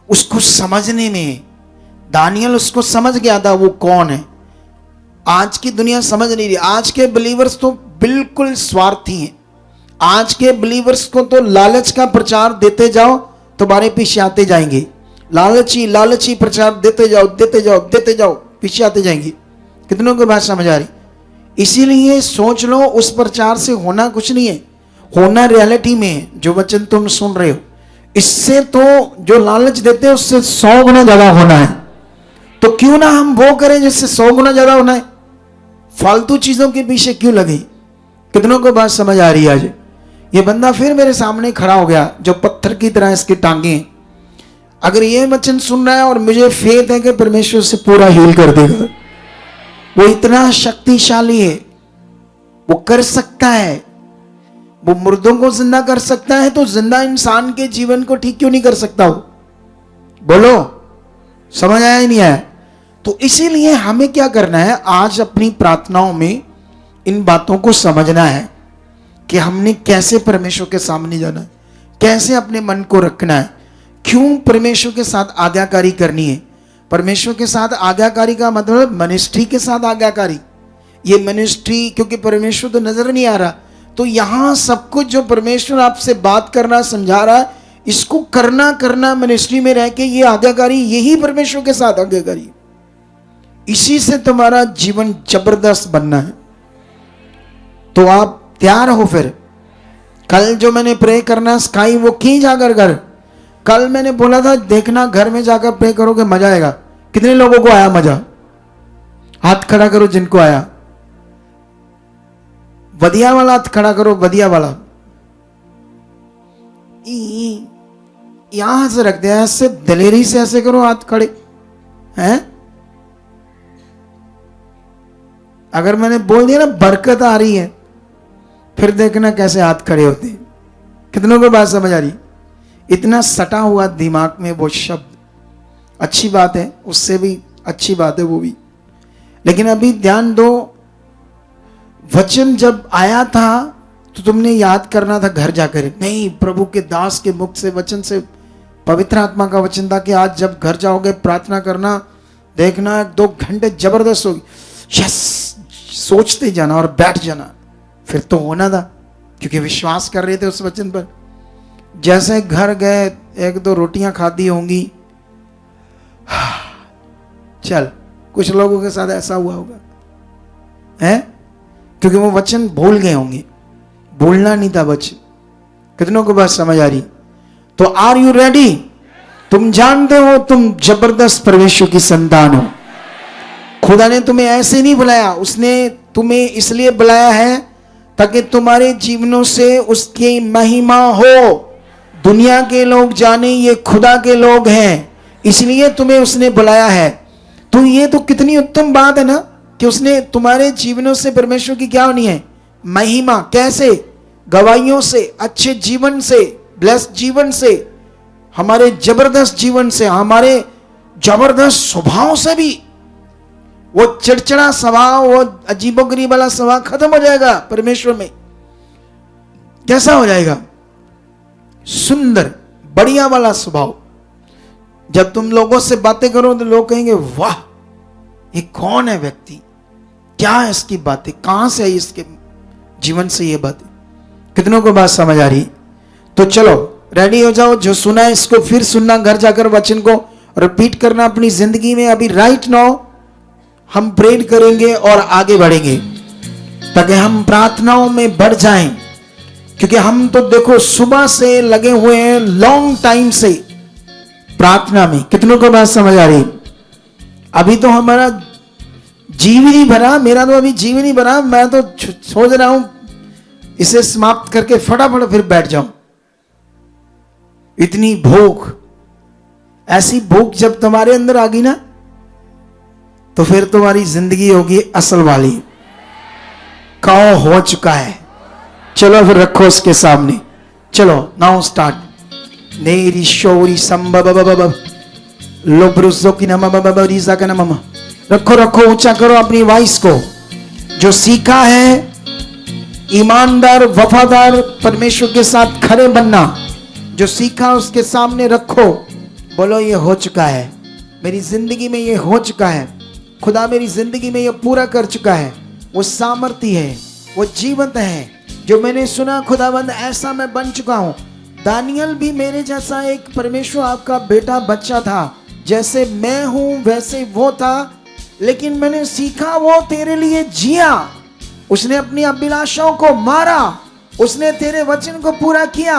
उसको समझने में। दानियल उसको समझ गया था वो कौन है। आज की दुनिया समझ नहीं रही। आज के बिलीवर्स तो बिल्कुल स्वार्थी हैं। आज के बिलीवर्स को तो लालच का प्रचार देते जाओ, तुम्हारे पीछे आते जाएंगे। लालची प्रचार देते जाओ, पीछे आते जाएंगे। कितनों को बात समझ आ रही? इसीलिए सोच लो, उस प्रचार से होना कुछ नहीं है, होना रियलिटी में है। जो वचन तुम सुन रहे हो, इससे तो जो लालच देते हैं उससे 100 गुना ज्यादा होना है। तो क्यों ना हम वो करें जिससे 100 गुना ज्यादा होना है? फालतू चीजों के पीछे क्यों लगे? कितनों को बात समझ आ रही है? आज ये बंदा फिर मेरे सामने खड़ा हो गया जो पत्थर की तरह इसकी टांगे। अगर ये वचन सुन रहा है और मुझे फेथ है कि परमेश्वर से पूरा हील कर देगा, वो इतना शक्तिशाली है, वो कर सकता है। वो मुर्दों को जिंदा कर सकता है, तो जिंदा इंसान के जीवन को ठीक क्यों नहीं कर सकता? वो बोलो, समझ आया ही नहीं आया? तो इसीलिए हमें क्या करना है, आज अपनी प्रार्थनाओं में इन बातों को समझना है कि हमने कैसे परमेश्वर के सामने जाना है, कैसे अपने मन को रखना है, क्यों परमेश्वर के साथ आज्ञाकारी करनी है। परमेश्वर के साथ आज्ञाकारी का मतलब मिनिस्ट्री के साथ आज्ञाकारी। ये मिनिस्ट्री, क्योंकि परमेश्वर तो नजर नहीं आ रहा, तो यहां सब कुछ जो परमेश्वर आपसे बात करना समझा रहा है, इसको करना मिनिस्ट्री में रह के, ये आज्ञाकारी, यही परमेश्वर के साथ आज्ञाकारी, इसी से तुम्हारा जीवन जबरदस्त बनना है। तो आप तैयार हो? फिर कल जो मैंने प्रे करना स्काई, वो की जाकर घर, कल मैंने बोला था देखना घर में जाकर प्रे करोगे मजा आएगा। कितने लोगों को आया मजा? हाथ खड़ा करो जिनको आया। वधिया वाला हाथ खड़ा करो, वधिया वाला। यहां से रख दिया, ऐसे दिलेरी से ऐसे करो हाथ खड़े हैं। अगर मैंने बोल दिया ना बरकत आ रही है, फिर देखना कैसे हाथ खड़े होते हैं। कितनों को बात समझ आ रही? इतना सटा हुआ दिमाग में वो शब्द, अच्छी बात है, उससे भी अच्छी बात है वो भी, लेकिन अभी ध्यान दो। वचन जब आया था तो तुमने याद करना था घर जाकर, नहीं, प्रभु के दास के मुख से, वचन से, पवित्र आत्मा का वचन था कि आज जब घर जाओगे प्रार्थना करना, देखना 2 घंटे जबरदस्त होगी। यस, सोचते जाना और बैठ जाना। फिर तो होना था, क्योंकि विश्वास कर रहे थे उस वचन पर। जैसे घर गए, 1-2 रोटियां खादी होंगी, चल, कुछ लोगों के साथ ऐसा हुआ होगा, है, क्योंकि वो वचन भूल गए होंगे। भूलना नहीं था वचन। कितनों को बात समझ आ रही? तो आर यू रेडी? तुम जानते हो तुम जबरदस्त परमेश्वर की संतान हो। खुदा ने तुम्हें ऐसे नहीं बुलाया, उसने तुम्हें इसलिए बुलाया है ताकि तुम्हारे जीवनों से उसकी महिमा हो, दुनिया के लोग जाने ये खुदा के लोग हैं, इसलिए तुम्हें उसने बुलाया है। तो ये तो कितनी उत्तम बात है ना कि उसने तुम्हारे जीवनों से परमेश्वर की क्या होनी है? महिमा। कैसे? गवाहियों से, अच्छे जीवन से, ब्लेस्ड जीवन से, हमारे जबरदस्त जीवन से, हमारे जबरदस्त स्वभाव से भी। वो चिड़चिड़ा स्वभाव, वो अजीबोगरीब वाला स्वभाव खत्म हो जाएगा परमेश्वर में। कैसा हो जाएगा? सुंदर, बढ़िया वाला स्वभाव। जब तुम लोगों से बातें करो तो लोग कहेंगे वाह, ये कौन है व्यक्ति, क्या है इसकी बातें, कहां से आई इसके जीवन से ये बातें। कितनों को बात समझ आ रही? तो चलो रेडी हो जाओ। जो सुना है इसको फिर सुनना, घर जाकर वचन को रिपीट करना अपनी जिंदगी में। अभी राइट नाउ हम प्रेयर करेंगे और आगे बढ़ेंगे ताकि हम प्रार्थनाओं में बढ़ जाएं, क्योंकि हम तो देखो सुबह से लगे हुए हैं, लॉन्ग टाइम से प्रार्थना में। कितनों को बात समझ आ रही? अभी तो हमारा जीव ही नहीं भरा, मेरा तो अभी जीव ही नहीं भरा। मैं तो सोच रहा हूं इसे समाप्त करके फटाफट फिर बैठ जाऊं। इतनी भूख, ऐसी भूख जब तुम्हारे अंदर आ गई ना, तो फिर तुम्हारी जिंदगी होगी असल वाली। कहो हो चुका है। चलो फिर रखो उसके सामने। चलो नाउ स्टार्ट। नेरी शोरी संबब लोब्रुजो की नम बबरीजा का नम। रखो रखो, ऊंचा करो अपनी वॉइस को। जो सीखा है ईमानदार वफादार परमेश्वर के साथ खड़े बनना, जो सीखा उसके सामने रखो। बोलो ये हो चुका है, मेरी जिंदगी में ये हो चुका है। खुदा मेरी जिंदगी में ये पूरा कर चुका है। वो सामर्थ्य है, वो जीवंत है। जो मैंने सुना खुदाबंद, ऐसा मैं बन चुका हूं। दानियल भी मेरे जैसा एक परमेश्वर आपका बेटा बच्चा था। जैसे मैं हूं वैसे वो था, लेकिन मैंने सीखा वो तेरे लिए जिया। उसने अपनी अभिलाषाओं को मारा, उसने तेरे वचन को पूरा किया।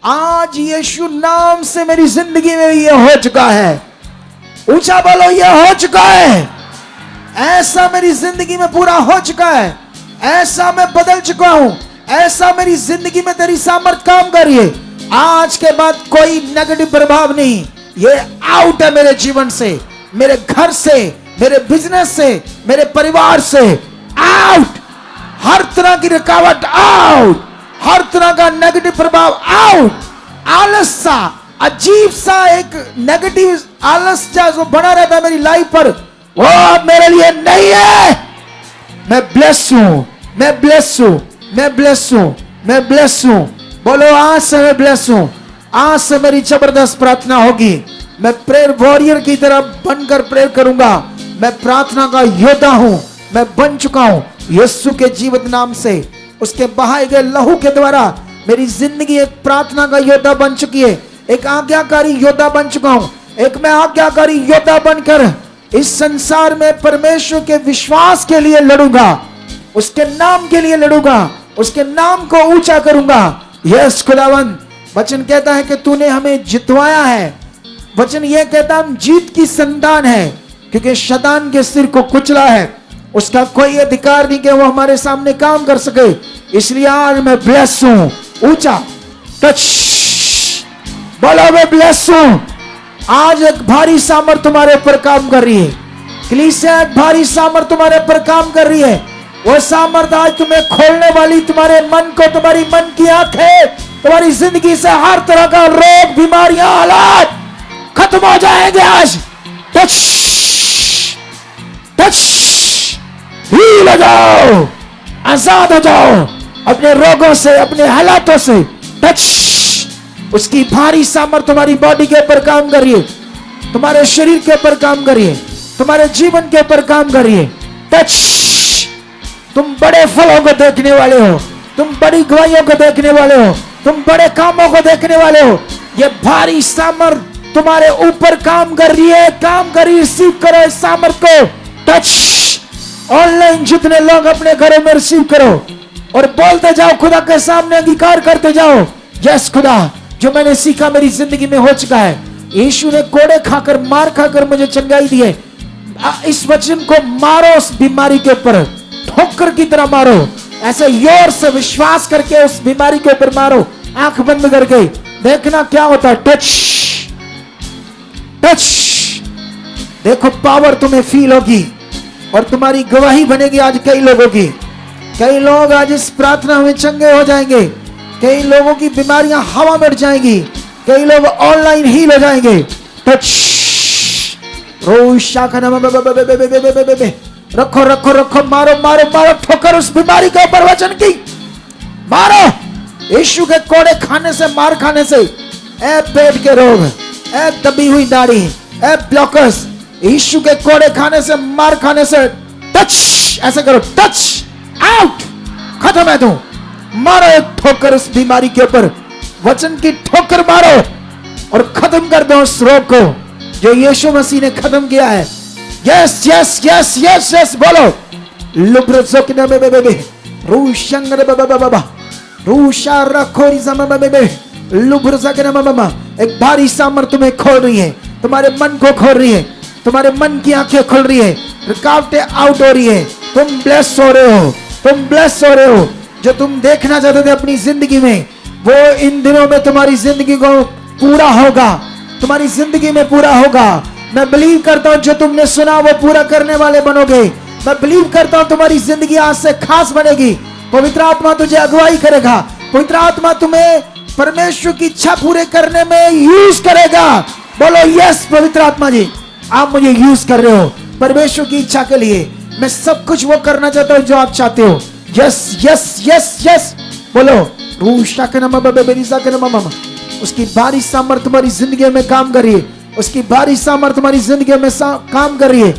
आज यीशु नाम से मेरी जिंदगी में ये हो चुका है। ऊंचा बोलो ये हो चुका है। ऐसा मेरी जिंदगी में पूरा हो चुका है। ऐसा मैं बदल चुका हूं। ऐसा मेरी जिंदगी में तेरी सामर्थ काम कर रही है। आज के बाद कोई नेगेटिव प्रभाव नहीं। ये आउट है मेरे जीवन से, मेरे घर से, मेरे बिजनेस से, मेरे परिवार से। आउट। हर तरह की रुकावट आउट। हर तरह का नेगेटिव प्रभाव आउट। आलस सा, अजीब सा एक नेगेटिव आलस जो बना रहता है मेरी लाइफ पर, वो अब मेरे लिए नहीं है। मैं ब्लेस हूं, मैं ब्लेस हूं, मैं ब्लेस हूं, मैं ब्लेस हूं। बोलो आज से मैं ब्लेस हूं। आज से मेरी जबरदस्त प्रार्थना होगी। मैं प्रेयर वॉरियर की तरह बनकर प्रेयर करूंगा। मैं प्रार्थना का योद्धा हूं, मैं बन चुका हूं यीशु के जीवित नाम से। उसके बहाए गए लहू के द्वारा मेरी जिंदगी एक प्रार्थना का योद्धा बन चुकी है, एक आज्ञाकारी योद्धा बन चुका हूं। एक मैं आज्ञाकारी योद्धा बनकर इस संसार में परमेश्वर के विश्वास के लिए लड़ूंगा, उसके नाम के लिए लड़ूंगा, उसके नाम को ऊंचा करूंगा। यस खुदावन, वचन कहता है कि तूने हमें जितवाया है। वचन यह कहता हम जीत की संतान है, क्योंकि शैतान के सिर को कुचला है, उसका कोई अधिकार नहीं कि वो हमारे सामने काम कर सके। इसलिए आज मैं ब्लेस हूं। ऊंचा टच बोलो, मैं ब्लेस हूं। आज एक भारी सामर्थ तुम्हारे ऊपर काम कर रही है। कलीसिया एक भारी सामर्थ तुम्हारे ऊपर काम कर रही है। वो सामर्थ आज तुम्हें खोलने वाली, तुम्हारे मन को, तुम्हारी मन की आंखें, तुम्हारी जिंदगी से हर तरह का रोग, बीमारियां, हालात खत्म हो जाएंगे। आज टच टच, हील हो जाओ, आजाद हो जाओ अपने रोगों से, अपने हालातों से। टच, उसकी भारी सामर्थ तुम्हारी बॉडी के ऊपर काम कर रही है, तुम्हारे शरीर के ऊपर काम कर रही है, तुम्हारे जीवन के ऊपर काम कर रही है। टच, तुम बड़े फलों को देखने वाले हो, तुम बड़ी गवाहियों को देखने वाले हो, तुम बड़े कामों को देखने वाले हो। ये भारी सामर्थ तुम्हारे ऊपर काम कर रही है, काम कर रही है। रिसीव करो इस सामर्थ को। टच, ऑनलाइन जितने लोग अपने घरों में रिसीव करो और बोलते जाओ, खुदा के सामने अंगीकार करते जाओ, यस खुदा, जो मैंने सीखा मेरी जिंदगी में हो चुका है। यीशु ने कोड़े खाकर, मार खाकर मुझे चंगाई दी है। इस वचन को मारो, उस बीमारी के ऊपर ठोकर की तरह मारो, ऐसे जोर से विश्वास करके उस बीमारी के ऊपर मारो, आंख बंद करके देखना क्या होता है। टच टच, देखो पावर तुम्हें फील होगी और तुम्हारी गवाही बनेगी आज कई लोगों की। कई लोग आज इस प्रार्थना में चंगे हो जाएंगे, कई लोगों की बीमारियां हवा में उड़ जाएंगी, कई लोग ऑनलाइन हील हो जाएंगे। टच, रखो रखो रखो, मारो मारो मारो, ठोकर उस बीमारी के ऊपर वचन की मारो। यीशु के कोड़े खाने से, मार खाने से, ए पेट के रोग, ए दबी हुई दाढ़ी, ए ब्लॉकर्स, यीशु के कोड़े खाने से, मार खाने से, टच, ऐसे करो, टच, आउट, खत्म है तू। मारो एक ठोकर उस बीमारी के ऊपर, वचन की ठोकर मारो और खत्म कर दो उस रोग को जो यीशु मसीह ने खत्म किया है। Yes yes yes yes yes, बोलो लुब्रजोकना बेबे रूशंगर बाबा बाबा रूशा रखोरी जमा बेबे लुब्रजोकना मामा। एक भारी सामर्थ तुम्हें खोल रही है, तुम्हारे मन को खोल रही है, तुम्हारे मन की आंखें खोल रही है, रुकावटें आउट हो रही है। तुम ब्लेस हो रहे हो, तुम ब्लेस हो रहे हो। जो तुम देखना चाहते थे अपनी जिंदगी में, वो इन दिनों में तुम्हारी जिंदगी को पूरा होगा, तुम्हारी जिंदगी में पूरा होगा। मैं बिलीव करता हूं जो तुमने सुना वो पूरा करने वाले बनोगे। मैं बिलीव करता हूं तुम्हारी जिंदगी आज से खास बनेगी। पवित्र आत्मा तुझे अगुवाई करेगा, पवित्र आत्मा तुम्हें परमेश्वर की इच्छा पूरे करने में यूज करेगा। बोलो यस पवित्र आत्मा जी, आप मुझे यूज कर रहे हो परमेश्वर की इच्छा के लिए। मैं सब कुछ वो करना चाहता हूं जो आप चाहते हो। यस यस यस यस, बोलो रूशा के नाम बेबेरिसा के नाम। उसकी भारी सामर्थ तुम्हारी जिंदगी में काम कर रही है, उसकी भारी सामर्थ तुम्हारी जिंदगी में काम कर रही है।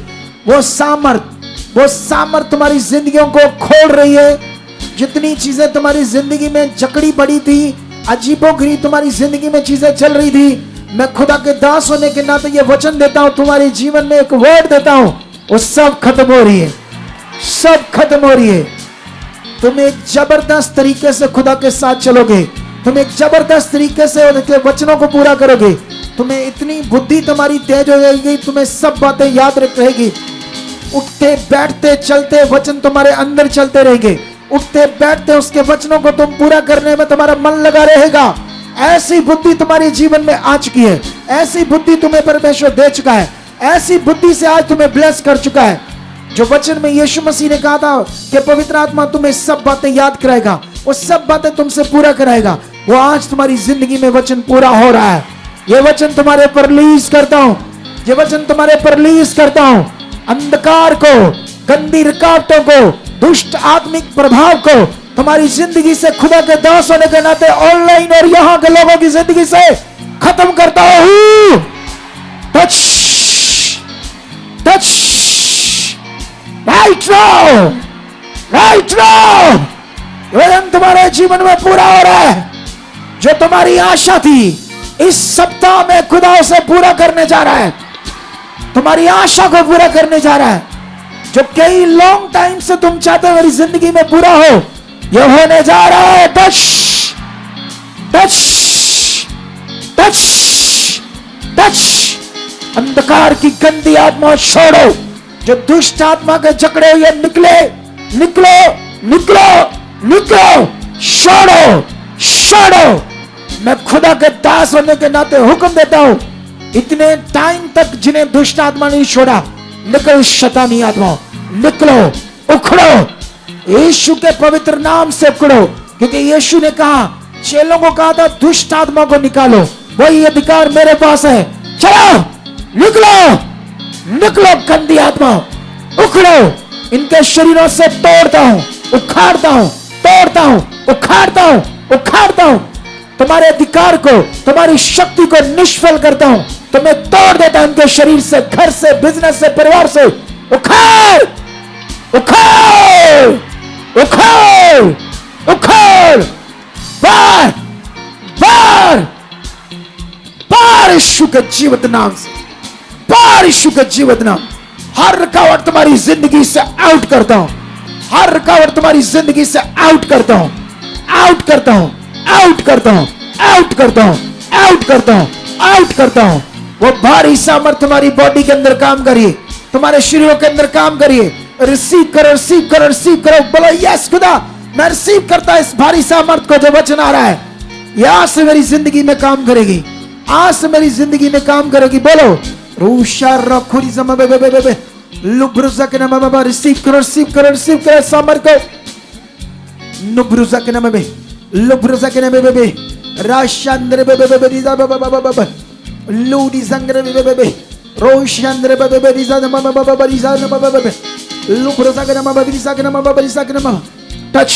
वो सामर्थ तुम्हारी जिंदगियों को खोल रही है। जितनी चीजें तुम्हारी जिंदगी में जकड़ी पड़ी थी, अजीबोगरीब तुम्हारी जिंदगी में चीजें चल रही थी, मैं खुदा के दास होने के नाते ये वचन देता हूं, तुम्हारे जीवन में एक वर्ड देता हूं, वो सब खत्म हो रही है, सब खत्म हो रही है। तुम एक जबरदस्त तरीके से खुदा के साथ चलोगे, तुम एक जबरदस्त तरीके से उनके वचनों को पूरा करोगे। तुम्हें इतनी बुद्धि तुम्हारी तेज हो जाएगी, तुम्हें सब बातें याद रहेगी। उठते बैठते चलते वचन तुम्हारे अंदर चलते रहेंगे, उठते बैठते उसके वचनों को तुम पूरा करने में तुम्हारा मन लगा रहेगा। ऐसी बुद्धि तुम्हारे जीवन में आ चुकी है, ऐसी बुद्धि तुम्हें परमेश्वर दे चुका है, ऐसी बुद्धि से आज तुम्हें ब्लेस कर चुका है। जो वचन में यीशु मसीह ने कहा था कि पवित्र आत्मा तुम्हें सब बातें याद कराएगा, वो सब बातें तुमसे पूरा कराएगा, वो आज तुम्हारी जिंदगी में वचन पूरा हो रहा है। ये वचन तुम्हारे पर रिलीज करता हूं, ये वचन तुम्हारे पर रिलीज करता हूं। अंधकार को, गंदी रुकावटों को, दुष्ट आत्मिक प्रभाव को तुम्हारी जिंदगी से खुदा के दास होने के नाते ऑनलाइन और यहां के लोगों की जिंदगी से खत्म करता हूं। Touch touch, right now, right now, वचन तुम्हारे जीवन में पूरा हो रहा है। जो तुम्हारी आशा थी इस सप्ताह में खुदा उसे पूरा करने जा रहा है। तुम्हारी आशा को पूरा करने जा रहा है। जो कई लॉन्ग टाइम से तुम चाहते हो मेरी जिंदगी में पूरा हो, यह होने जा रहा है। Touch touch touch touch. अंधकार की गंदी आत्मा छोड़ो। जो दुष्ट आत्मा के जकड़े हुए निकले, निकलो निकलो निकलो। छोड़ो छोड़ो। मैं खुदा के दास होने के नाते हुक्म देता हूं, इतने टाइम तक जिन्हें दुष्ट आत्मा नहीं छोड़ा, निकल शैतानी आत्मा, निकलो, उखड़ो। यीशु के पवित्र नाम से उखड़ो। क्योंकि यीशु ने कहा, चेलों को कहा था दुष्ट आत्मा को निकालो। वही अधिकार मेरे पास है। चलो निकलो निकलो। गंदी आत्मा उखड़ो। इनके शरीरों से तोड़ता हूं, उखाड़ता हूं, तोड़ता हूं, उखाड़ता हूं, उखाड़ता हूं। तुम्हारे अधिकार को, तुम्हारी शक्ति को निष्फल करता हूं। तुम्हें तोड़ देता हूं इनके शरीर से, घर से, बिजनेस से, परिवार से। उखाड़ उखाड़ उखाड़ उखाड़। बार बार बार यीशु के जीवित नाम से, बार यीशु के जीवित नाम। हर रुकावट तुम्हारी जिंदगी से आउट करता हूं। हर रुकावट तुम्हारी जिंदगी से आउट करता हूं, आउट करता हूं, आउट करता हूं, आउट करता हूं, आउट करता हूं, आउट करता हूं। वो भारी सामर्थ तुम्हारी बॉडी के अंदर काम करिए, तुम्हारे शरीरों के अंदर काम करिए। रिसीव करो, रिसीव करो, रिसीव करो। बोलो यस खुदा, मैं रिसीव करता इस भारी सामर्थ को जो वचन आ रहा है। यह आज से मेरी जिंदगी में काम करेगी, आज से मेरी जिंदगी में काम करेगी। बोलो रूशा रखोरी जमा बे बे बे बे लुब्रुजा के नाम बाबा। रिसीव करो, रिसीव करो, रिसीव करो सामर्थ को। नुब्रुजा के नाम में, लुब्रुजा के नाम बे बे राशांद्र बे बे बे रिजा बाबा बाबा बाबा लूडी संग्र बे बे बे रोशांद्र बे बे रिजा नाम बाबा बाबा रिजा नाम बाबा बे लुब्रुजा के नाम बाबा रिजा के नाम बाबा रिजा के नाम। टच।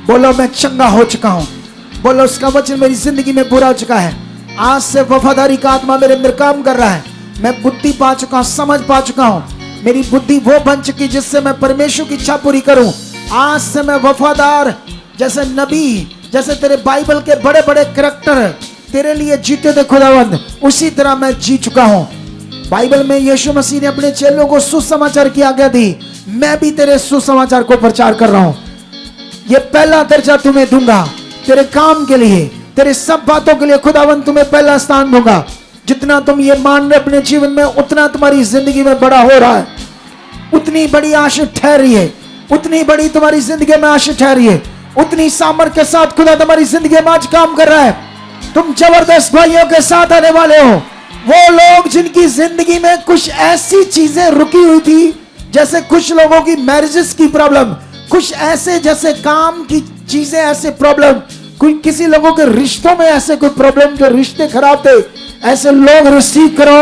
बोलो मैं चंगा हो चुका हूं। बोलो उसका वचन मेरी जिंदगी में पूरा हो चुका है। आज से वफादारी का आत्मा मेरे अंदर काम कर रहा है। मैं बुद्धि पा चुका हूं, समझ पा चुका हूं। मेरी बुद्धि वो बन चुकी जिससे मैं परमेश्वर की इच्छा पूरी करूं। आज से मैं वफादार, जैसे नबी, जैसे तेरे बाइबल के बड़े बड़े कैरेक्टर तेरे लिए जीते थे खुदावंद, उसी तरह मैं जी चुका हूं। बाइबल में यीशु मसीह ने अपने चेलों को सुसमाचार की आज्ञा दी। मैं भी तेरे सुसमाचार को प्रचार कर रहा हूं। ये पहला दर्जा तुम्हें दूंगा तेरे काम के लिए, तेरे सब बातों के लिए खुदावंद तुम्हें पहला स्थान दूंगा। जितना तुम ये मान रहे अपने जीवन में, उतना तुम्हारी जिंदगी में बड़ा हो रहा है। उतनी बड़ी आशीष ठहरी है, उतनी बड़ी तुम्हारी जिंदगी में आशीष ठहरी है। उतनी सामर्थ के साथ खुदा तुम्हारी जिंदगी में आज काम कर रहा है। तुम जबरदस्त भाइयों के साथ आने वाले हो। वो लोग जिनकी जिंदगी में कुछ ऐसी चीजें रुकी हुई थी, जैसे कुछ लोगों की मैरिजेस की प्रॉब्लम, कुछ ऐसे जैसे काम की चीजें, ऐसे प्रॉब्लम, कोई किसी लोगों के रिश्तों में ऐसे कोई प्रॉब्लम, जो रिश्ते खराब थे, ऐसे लोग रिसीव करो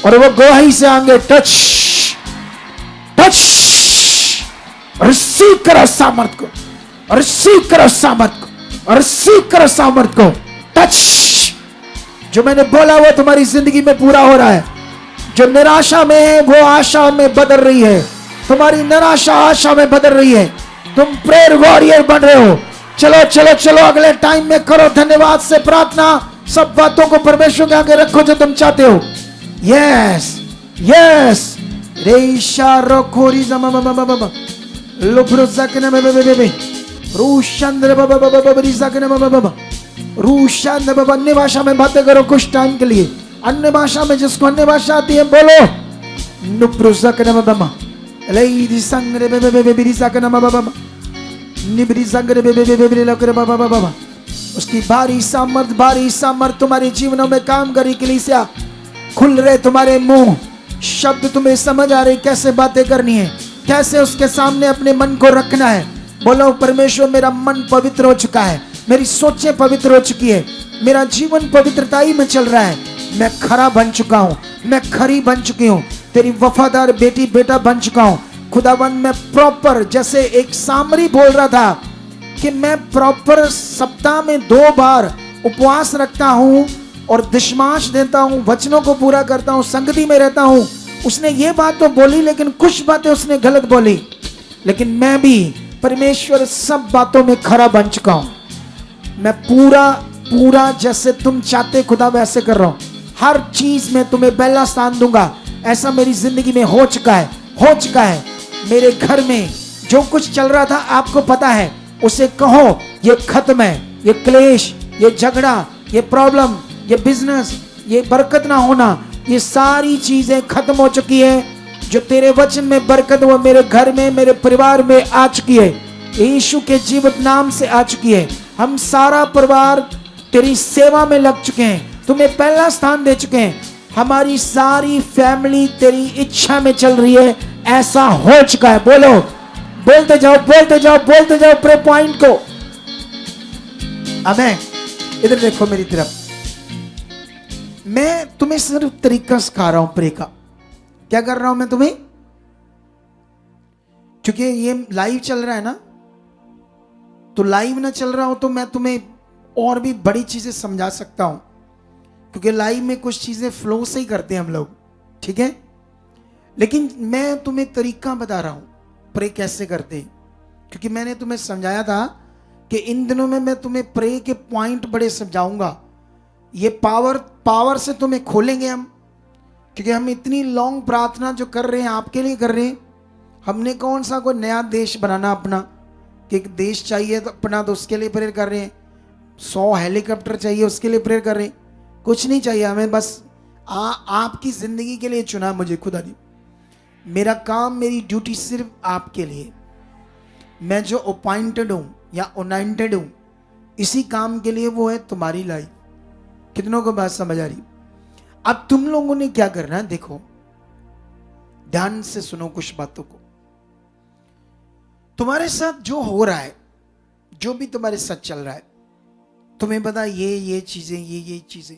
और वो गवाही से आएंगे। Touch touch. रिसीव करो सामर्थ को, रिसीव करो सामर्थ को, रिसीव करो सामर्थ को। टच। जो मैंने बोला वो तुम्हारी जिंदगी में पूरा हो रहा है। जो निराशा में है वो आशा में बदल रही है। तुम्हारी निराशा आशा में बदल रही है। तुम प्रेयर वॉरियर बन रहे हो। चलो चलो चलो, अगले टाइम में करो धन्यवाद से प्रार्थना। सब बातों को परमेश्वर के आगे रखो जो तुम चाहते हो। Yes yes. रेशा रखोरी जमा बाबा बाबा लुब्रुजा के नाम बे बे बे रूशंद्र बाबा बाबा बाबा रिजा के नाम बाबा रूशंद्र बाबा। अन्य भाषा में बातें करो कुछ टाइम के लिए। अन्य भाषा में, जिसको अन्य भाषा आती है बोलो। नुब्रुजा के नाम बाबा लेडी संग्रे बे बे बे रिजा के नाम बाबा निब्री संग्रे बे बे बे लकर बाबा बाबा। उसकी भारी सामर्थ तुम्हारे जीवनों में काम करी। कलीसिया खुल रहे तुम्हारे मुंह, शब्द तुम्हें समझ आ रहे कैसे बातें करनी है, कैसे उसके सामने अपने मन को रखना है। बोलो परमेश्वर मेरा मन पवित्र हो चुका है, मेरी सोचें पवित्र हो चुकी है, मेरा जीवन पवित्रताई में चल रहा है। मैं खरा बन चुका हूँ, मैं खरी बन चुकी हूँ, तेरी वफादार बेटी बेटा बन चुका हूँ। खुदावन मैं प्रॉपर, जैसे एक सामरी बोल रहा था कि मैं प्रॉपर सप्ताह में 2 बार उपवास रखता हूँ और दशमांश देता हूँ, वचनों को पूरा करता हूँ, संगति में रहता हूँ। उसने ये बात तो बोली, लेकिन कुछ बातें उसने गलत बोली। लेकिन मैं भी परमेश्वर सब बातों में खरा बन चुका हूं। मैं पूरा पूरा जैसे तुम चाहते खुदा वैसे कर रहा हूं। हर चीज में तुम्हें पहला स्थान दूंगा। ऐसा मेरी जिंदगी में हो चुका है। मेरे घर में जो कुछ चल रहा था आपको पता है, उसे कहो ये खत्म है। ये क्लेश, ये झगड़ा, ये प्रॉब्लम, ये बिजनेस, ये बरकत ना होना, ये सारी चीजें खत्म हो चुकी है। जो तेरे वचन में बरकत वो मेरे घर में, मेरे परिवार में आ चुकी है। यीशु के जीवित नाम से आ चुकी है। हम सारा परिवार तेरी सेवा में लग चुके हैं, तुम्हें पहला स्थान दे चुके हैं। हमारी सारी फैमिली तेरी इच्छा में चल रही है। ऐसा हो चुका है। बोलो, बोलते जाओ प्रे पॉइंट को। आमेन। इधर देखो मेरी तरफ। मैं तुम्हें सिर्फ तरीका सिखा रहा हूं प्रे का। क्या कर रहा हूं मैं तुम्हें? क्योंकि ये लाइव चल रहा है ना, तो लाइव ना चल रहा हो तो मैं तुम्हें और भी बड़ी चीजें समझा सकता हूं, क्योंकि लाइव में कुछ चीजें फ्लो से ही करते हैं हम लोग, ठीक है। लेकिन मैं तुम्हें तरीका बता रहा हूं प्रे कैसे करते हैं, क्योंकि मैंने तुम्हें समझाया था कि इन दिनों में मैं तुम्हें प्रे के पॉइंट बड़े समझाऊंगा। ये पावर से तुम्हें खोलेंगे हम, क्योंकि हम इतनी लॉन्ग प्रार्थना जो कर रहे हैं आपके लिए कर रहे हैं। हमने कौन सा कोई नया देश बनाना अपना, कि एक देश चाहिए तो अपना, तो उसके लिए प्रेयर कर रहे हैं। 100 हेलीकॉप्टर चाहिए उसके लिए प्रेयर कर रहे हैं। कुछ नहीं चाहिए हमें, बस आपकी जिंदगी के लिए चुना मुझे खुदा ने। मेरा काम, मेरी ड्यूटी सिर्फ आपके लिए। मैं जो अपॉइंटेड हूं या अनॉइंटेड हूं इसी काम के लिए, वो है तुम्हारी लाइफ। कितनों को बात समझ आ रही? अब तुम लोगों ने क्या करना है, देखो ध्यान से सुनो कुछ बातों को। तुम्हारे साथ जो हो रहा है, जो भी तुम्हारे साथ चल रहा है, तुम्हें पता ये चीजें, ये चीजें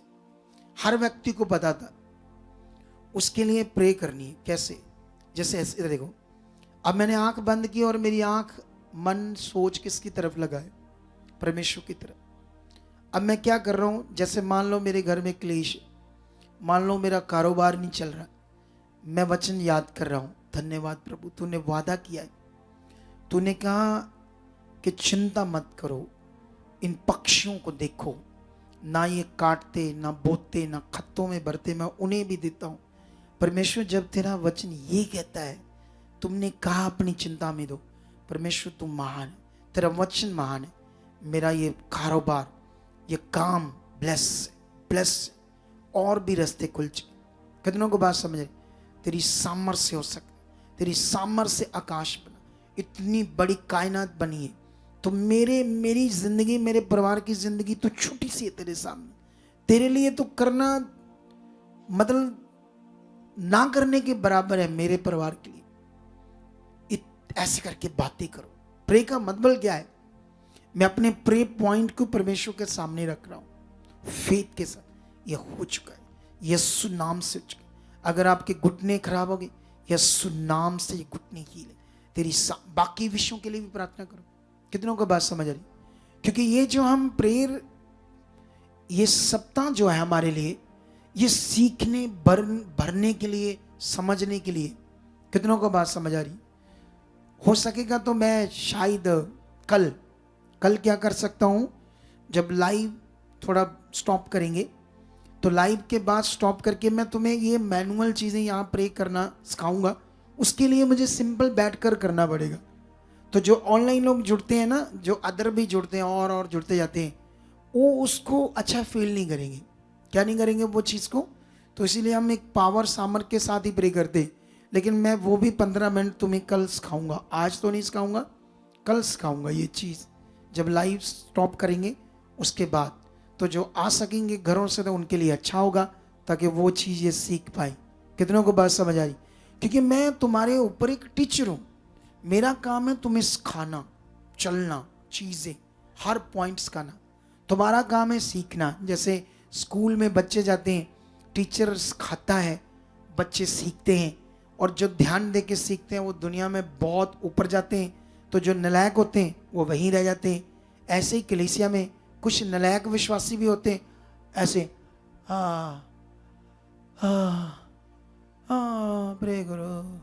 हर व्यक्ति को पता था। उसके लिए प्रे करनी है। कैसे? जैसे ऐसे देखो, अब मैंने आंख बंद की और मेरी आंख, मन, सोच किसकी तरफ लगा है? परमेश्वर की तरफ। अब मैं क्या कर रहा हूं, जैसे मान लो मेरे घर में क्लेश, मान लो मेरा कारोबार नहीं चल रहा, मैं वचन याद कर रहा हूं। धन्यवाद प्रभु, तूने वादा किया है, तूने कहा कि चिंता मत करो, इन पक्षियों को देखो, ना ये काटते, ना बोते, ना खत्तों में भरते, मैं उन्हें भी देता हूं। परमेश्वर, जब तेरा वचन ये कहता है, तुमने कहा अपनी चिंता में दो। परमेश्वर तू महान है, तेरा वचन महान है। मेरा ये कारोबार, ये काम ब्लेस, और भी रास्ते खुल चुके। कितनों को बात समझ रही? तेरी सामर्थ्य हो सकता, तेरी सामर्थ्य से आकाश बना, इतनी बड़ी कायनात बनी है। तो मेरी जिंदगी, मेरे परिवार की जिंदगी तो छोटी सी है तेरे सामने। तेरे लिए तो करना मतलब ना करने के बराबर है मेरे परिवार के लिए। ऐसे करके बातें करो। प्रे का मतलब क्या है? मैं अपने प्रे पॉइंट को परमेश्वर के सामने रख रहा हूं फेथ के साथ। यह हो चुका है, यीशु नाम से हो चुका है। अगर आपके घुटने खराब हो गए, यीशु नाम से ये घुटने हील है। तेरी बाकी विषयों के लिए भी प्रार्थना करो। कितनों को बात समझ रही? क्योंकि ये जो हम प्रेयर, ये सप्ताह जो है हमारे लिए, ये सीखने, भरने के लिए, समझने के लिए। कितनों को बात समझ आ रही? हो सकेगा तो मैं शायद कल क्या कर सकता हूं, जब लाइव थोड़ा स्टॉप करेंगे, तो लाइव के बाद स्टॉप करके मैं तुम्हें ये मैनुअल चीजें यहाँ प्रे करना सिखाऊंगा। उसके लिए मुझे सिंपल बैठकर करना पड़ेगा। तो जो ऑनलाइन लोग जुड़ते हैं ना, जो अदर भी जुड़ते हैं और जुड़ते जाते हैं, वो उसको अच्छा फील नहीं करेंगे। क्या नहीं करेंगे वो चीज़ को? तो इसीलिए हम एक पावर सामर्थ के साथ ही प्रे करते। लेकिन मैं वो भी 15 मिनट तुम्हें कल सिखाऊंगा। आज तो नहीं सिखाऊंगा, कल सिखाऊंगा ये चीज़। जब लाइव स्टॉप करेंगे उसके बाद, तो जो आ सकेंगे घरों से तो उनके लिए अच्छा होगा, ताकि वो चीज़ ये सीख पाए। कितनों को बात समझ आई? क्योंकि मैं तुम्हारे ऊपर एक टीचर हूँ। मेरा काम है तुम्हें सिखाना, चलना, चीज़ें, हर पॉइंट सिखाना। तुम्हारा काम है सीखना। जैसे स्कूल में बच्चे जाते हैं, टीचर सिखाता है, बच्चे सीखते हैं, और जो ध्यान दे के सीखते हैं वो दुनिया में बहुत ऊपर जाते हैं। तो जो नलायक होते हैं वो वहीं रह जाते हैं। ऐसे ही कलीसिया में कुछ नलायक विश्वासी भी होते हैं, ऐसे प्रे करो,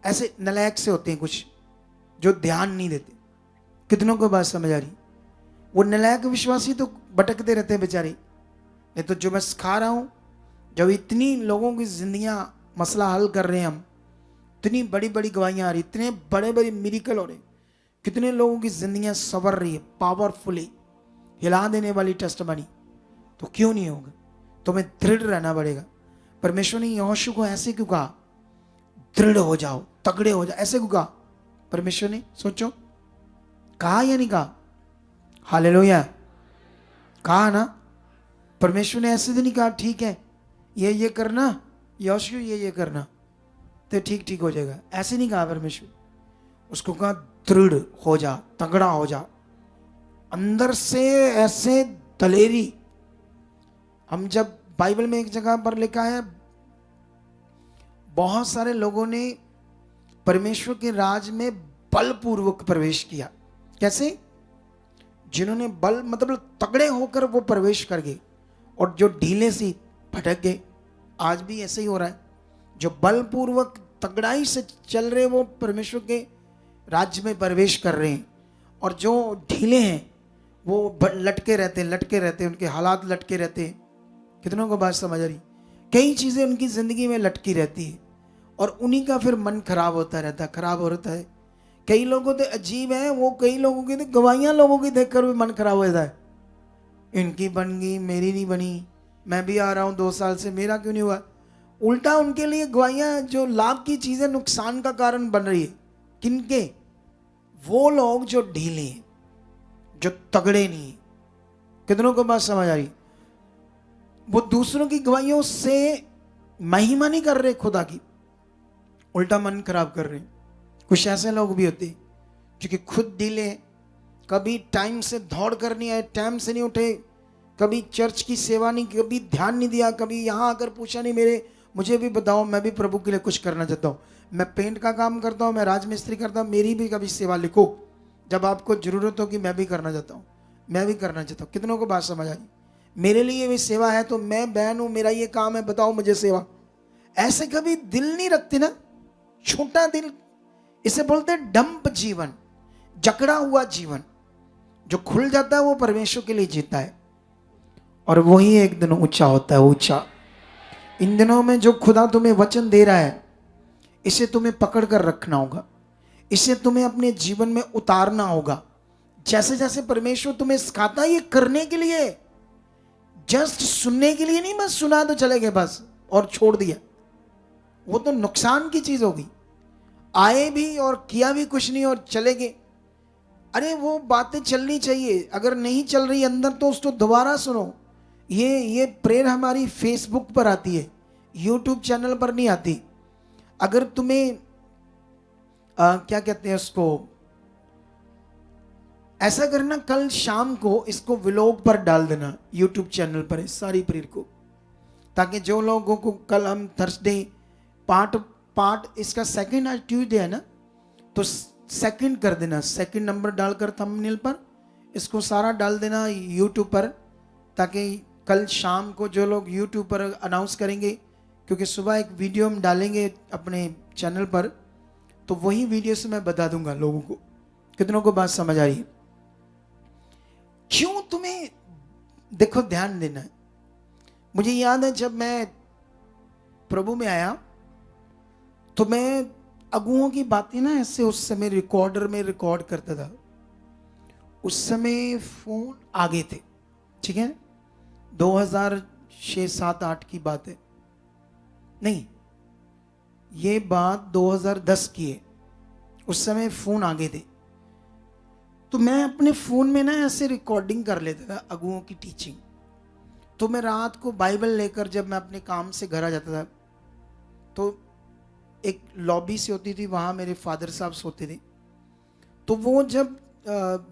ऐसे नलायक से होते हैं कुछ जो ध्यान नहीं देते। कितनों को बात समझ आ रही? वो नलायक विश्वासी तो भटकते रहते हैं बेचारे। नहीं तो जो मैं सिखा रहा हूं, जब इतनी लोगों की जिंदगियां मसला हल कर रहे हैं हम, इतनी बड़ी बड़ी गवाहियां आ रही, इतने बड़े बड़े मिरेकल हो रहे, कितने लोगों की जिंदगियां संवर रही है, पावरफुली हिला देने वाली टेस्टमनी, तो क्यों नहीं होगा? तुम्हें दृढ़ रहना पड़ेगा। परमेश्वर ने यहोशू को ऐसे क्यों कहा? दृढ़ हो जाओ, तगड़े हो जाओ, ऐसे क्यों कहा परमेश्वर ने? सोचो, कहा या नहीं कहा? हालेलुया, कहा ना? परमेश्वर ने ऐसे तो नहीं कहा ठीक है ये करना यहोशू, ये करना तो ठीक ठीक हो जाएगा, ऐसे नहीं कहा परमेश्वर। उसको कहा दृढ़ हो जा, तगड़ा हो जा, अंदर से ऐसे दलेरी। हम जब बाइबल में एक जगह पर लिखा है, बहुत सारे लोगों ने परमेश्वर के राज में बलपूर्वक प्रवेश किया। कैसे? जिन्होंने बल मतलब तगड़े होकर वो प्रवेश कर गए, और जो ढीले सी भटक गए। आज भी ऐसे ही हो रहा है, जो बलपूर्वक तगड़ाई से चल रहे वो परमेश्वर के राज्य में प्रवेश कर रहे हैं, और जो ढीले हैं वो लटके रहते हैं, उनके हालात लटके रहते हैं। कितनों को बात समझ आ रही? कई चीज़ें उनकी ज़िंदगी में लटकी रहती है, और उन्हीं का फिर मन खराब होता रहता है, खराब हो रहता है। कई लोगों तो अजीब है, वो कई लोगों की तो गवाहियाँ लोगों की देखकर भी मन खराब हो जाता है। इनकी बन गई, मेरी नहीं बनी, मैं भी आ रहा हूँ 2 साल से, मेरा क्यों नहीं हुआ? उल्टा उनके लिए गवाहियाँ जो लाभ की चीज़ें नुकसान का कारण बन रही है। किनके? वो लोग जो ढीले हैं, जो तगड़े नहीं है। कितनों को बात समझ आ रही? वो दूसरों की गवाहियों से महिमा नहीं कर रहे खुदा की, उल्टा मन खराब कर रहे हैं। कुछ ऐसे लोग भी होते जो कि खुद ढीले, कभी टाइम से दौड़ कर नहीं आए, टाइम से नहीं उठे, कभी चर्च की सेवा नहीं, कभी ध्यान नहीं दिया, कभी यहाँ आकर पूछा नहीं मुझे भी बताओ, मैं भी प्रभु के लिए कुछ करना चाहता हूँ, मैं पेंट का काम करता हूँ, मैं राजमिस्त्री करता हूँ, मेरी भी कभी सेवा लिखो, जब आपको जरूरत हो कि मैं भी करना चाहता हूँ, मैं भी करना चाहता हूँ। कितनों को बात समझ आई? मेरे लिए भी सेवा है, तो मैं बहन हूँ, मेरा ये काम है, बताओ मुझे सेवा। ऐसे कभी दिल नहीं रखते ना, छोटा दिल, इसे बोलते हैं डंप जीवन, जकड़ा हुआ जीवन। जो खुल जाता है वो परमेश्वर के लिए जीता है, और वही एक दिन ऊंचा होता है, ऊंचा। इन दिनों में जो खुदा तुम्हें वचन दे रहा है, इसे तुम्हें पकड़ कर रखना होगा, इसे तुम्हें अपने जीवन में उतारना होगा। जैसे जैसे परमेश्वर तुम्हें सिखाता है, ये करने के लिए, जस्ट सुनने के लिए नहीं, बस सुना तो चले गए बस और छोड़ दिया, वो तो नुकसान की चीज होगी। आए भी और किया भी कुछ नहीं और चले गए। अरे वो बातें चलनी चाहिए, अगर नहीं चल रही अंदर तो उसको दोबारा सुनो। ये प्रेयर हमारी फेसबुक पर आती है, यूट्यूब चैनल पर नहीं आती। अगर तुम्हें क्या कहते हैं उसको, ऐसा करना, कल शाम को इसको व्लॉग पर डाल देना, यूट्यूब चैनल पर है सारी प्रेयर को, ताकि जो लोगों को, कल हम थर्सडे पार्ट इसका सेकंड, आज ट्यूसडे है ना, तो सेकंड कर देना, सेकंड नंबर डालकर थंबनेल पर इसको सारा डाल देना यूट्यूब पर, ताकि कल शाम को जो लोग यूट्यूब पर अनाउंस करेंगे, क्योंकि सुबह एक वीडियो हम डालेंगे अपने चैनल पर, तो वही वीडियो से मैं बता दूंगा लोगों को। कितनों को बात समझ आ रही है? क्यों तुम्हें, देखो ध्यान देना है। मुझे याद है जब मैं प्रभु में आया, तो मैं अगुओं की बातें ना ऐसे उस समय रिकॉर्डर में रिकॉर्ड करता था। उस समय फोन आगे थे, ठीक है, 2006, 7, 8 की बात है, नहीं ये बात 2010 की है। उस समय फोन आगे थे, तो मैं अपने फोन में ना ऐसे रिकॉर्डिंग कर लेता था अगुओं की टीचिंग। तो मैं रात को बाइबल लेकर जब मैं अपने काम से घर आ जाता था, तो एक लॉबी से होती थी, वहाँ मेरे फादर साहब सोते थे। तो वो जब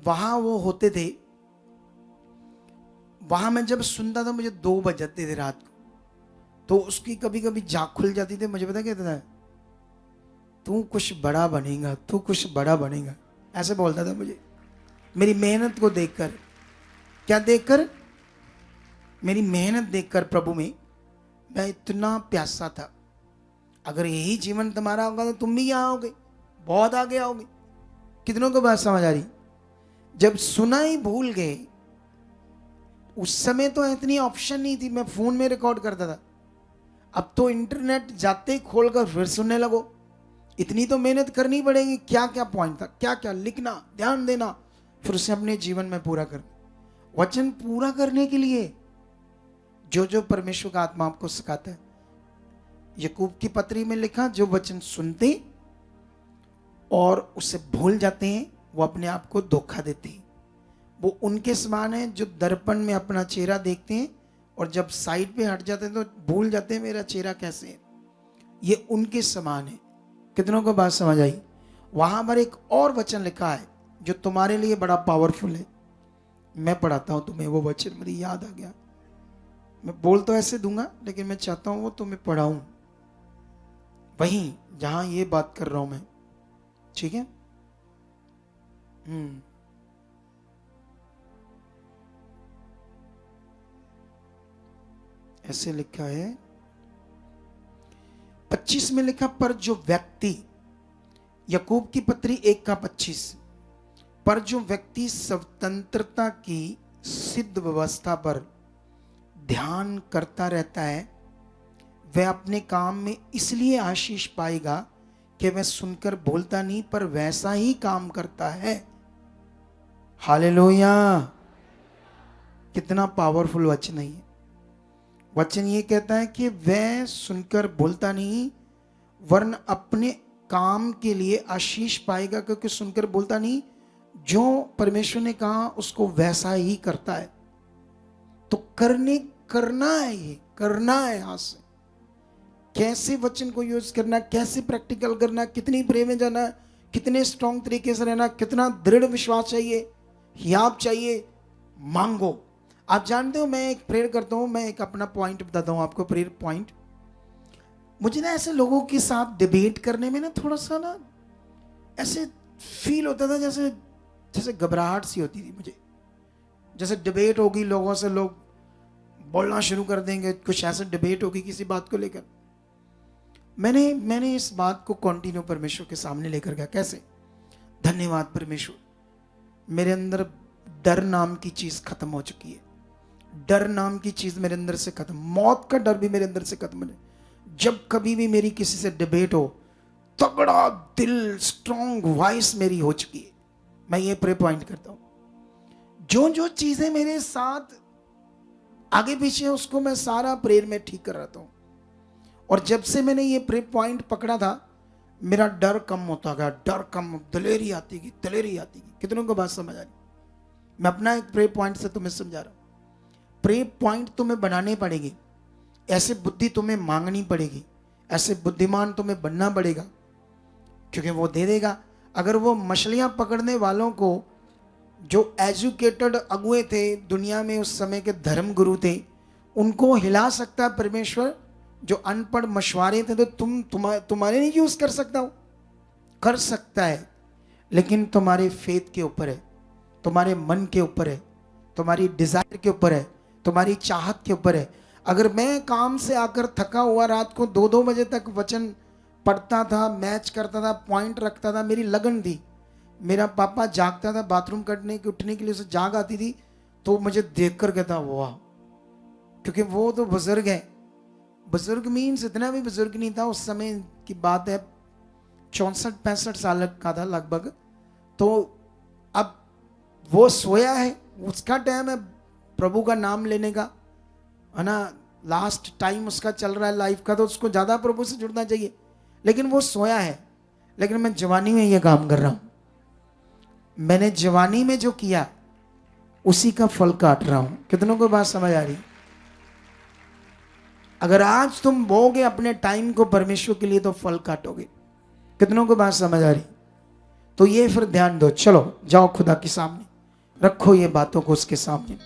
वहाँ वो होते थे, वहाँ मैं जब सुनता था, मुझे 2 बज जाते थे रात को। तो उसकी कभी कभी जाग खुल जाती थी। मुझे पता कहता था, तू कुछ बड़ा बनेगा, तू कुछ बड़ा बनेगा, ऐसे बोलता था मुझे, मेरी मेहनत को देखकर। क्या देखकर? मेरी मेहनत देखकर प्रभु में मैं इतना प्यासा था। अगर यही जीवन तुम्हारा होगा तो तुम भी यहाँ आओगे, बहुत आगे आओगे। कितनों को बात समझ आ रही? जब सुना ही भूल गए, उस समय तो इतनी ऑप्शन नहीं थी, मैं फोन में रिकॉर्ड करता था। अब तो इंटरनेट जाते ही खोलकर फिर सुनने लगो। इतनी तो मेहनत करनी पड़ेगी, क्या क्या पॉइंट था, क्या क्या लिखना, ध्यान देना, फिर उसे अपने जीवन में पूरा करना। वचन पूरा करने के लिए जो जो परमेश्वर का आत्मा आपको सिखाता है, याकूब की पत्री में लिखा, जो वचन सुनते और उसे भूल जाते हैं वो अपने आप को धोखा देते हैं। वो उनके समान है जो दर्पण में अपना चेहरा देखते हैं और जब साइड पे हट जाते हैं तो भूल जाते हैं मेरा चेहरा कैसे है। ये उनके समान है। कितनों को बात समझ आई? वहां पर एक और वचन लिखा है जो तुम्हारे लिए बड़ा पावरफुल है। मैं पढ़ाता हूं तुम्हें वो वचन, मुझे याद आ गया। मैं बोल तो ऐसे दूंगा लेकिन मैं चाहता हूं वो तुम्हें पढ़ाऊं वहीं जहां ये बात कर रहा हूं मैं, ठीक है? ऐसे लिखा है 25 में लिखा, पर जो व्यक्ति, याकूब की पत्री 1:25, पर जो व्यक्ति स्वतंत्रता की सिद्ध व्यवस्था पर ध्यान करता रहता है वह अपने काम में इसलिए आशीष पाएगा कि वह सुनकर बोलता नहीं पर वैसा ही काम करता है। हालेलुया! कितना पावरफुल वचन है ये। वचन ये कहता है कि वह सुनकर बोलता नहीं वरन अपने काम के लिए आशीष पाएगा, क्योंकि सुनकर बोलता नहीं, जो परमेश्वर ने कहा उसको वैसा ही करता है। तो करना है, ये करना है। यहां से कैसे वचन को यूज करना, कैसे प्रैक्टिकल करना, कितनी प्रेम में जाना, कितने स्ट्रॉन्ग तरीके से रहना, कितना दृढ़ विश्वास चाहिए, हियाब चाहिए, मांगो। आप जानते हो मैं एक प्रेयर करता हूं, मैं एक अपना पॉइंट बताता हूं आपको, प्रेयर पॉइंट। मुझे ना ऐसे लोगों के साथ डिबेट करने में ना थोड़ा सा ना ऐसे फील होता था जैसे घबराहट सी होती थी मुझे। जैसे डिबेट होगी लोगों से, लोग बोलना शुरू कर देंगे, कुछ ऐसे डिबेट होगी किसी बात को लेकर। मैंने इस बात को कंटिन्यू परमेश्वर के सामने लेकर गया। कैसे? धन्यवाद परमेश्वर, मेरे अंदर डर नाम की चीज खत्म हो चुकी है। डर नाम की चीज मेरे अंदर से खत्म, मौत का डर भी मेरे अंदर से खत्म है। जब कभी भी मेरी किसी से डिबेट हो, तगड़ा दिल, स्ट्रॉन्ग वॉइस मेरी हो चुकी है। मैं ये प्रे पॉइंट करता हूं, जो जो चीजें मेरे साथ आगे पीछे है उसको मैं सारा प्रेयर में ठीक कर रहता हूं। और जब से मैंने ये प्रे पॉइंट पकड़ा था, मेरा डर कम होता गया, डर कम, दिलेरी आती गई, दिलेरी आती गई। कितनों को बात समझ आ रही? मैं अपना एक प्रे पॉइंट से तुम्हें समझा रहा हूं। प्रे पॉइंट तुम्हें बनाने पड़ेगी, ऐसे बुद्धि तुम्हें मांगनी पड़ेगी, ऐसे बुद्धिमान तुम्हें बनना पड़ेगा, क्योंकि वो दे देगा। अगर वो मछलियां पकड़ने वालों को, जो एजुकेटेड अगुए थे दुनिया में, उस समय के धर्म गुरु थे, उनको हिला सकता है परमेश्वर, जो अनपढ़ मशवारे थे, तो तुम्हारे नहीं यूज कर सकता हो? कर सकता है, लेकिन तुम्हारे फेथ के ऊपर है, तुम्हारे मन के ऊपर है, तुम्हारी डिजायर के ऊपर है, तुम्हारी चाहत के ऊपर है। अगर मैं काम से आकर थका हुआ रात को 2-2 बजे तक वचन पढ़ता था, मैच करता था, पॉइंट रखता था, मेरी लगन थी। मेरा पापा जागता था बाथरूम करने के, उठने के लिए उसे जाग आती थी, तो मुझे देख कर कहता वाह, क्योंकि वो तो बुजुर्ग है। बुजुर्ग मीन्स इतना भी बुजुर्ग नहीं था, उस समय की बात है 64-65 साल का था लगभग। तो अब वो सोया है, उसका टाइम है प्रभु का नाम लेने का, है ना, लास्ट टाइम उसका चल रहा है लाइफ का, तो उसको ज्यादा प्रभु से जुड़ना चाहिए, लेकिन वो सोया है। लेकिन मैं जवानी में ये काम कर रहा हूं। मैंने जवानी में जो किया उसी का फल काट रहा हूं। कितनों को बात समझ आ रही? अगर आज तुम बोगे अपने टाइम को परमेश्वर के लिए, तो फल काटोगे। कितनों को बात समझ आ रही? तो ये फिर ध्यान दो। चलो जाओ खुदा के सामने, रखो ये बातों को उसके सामने।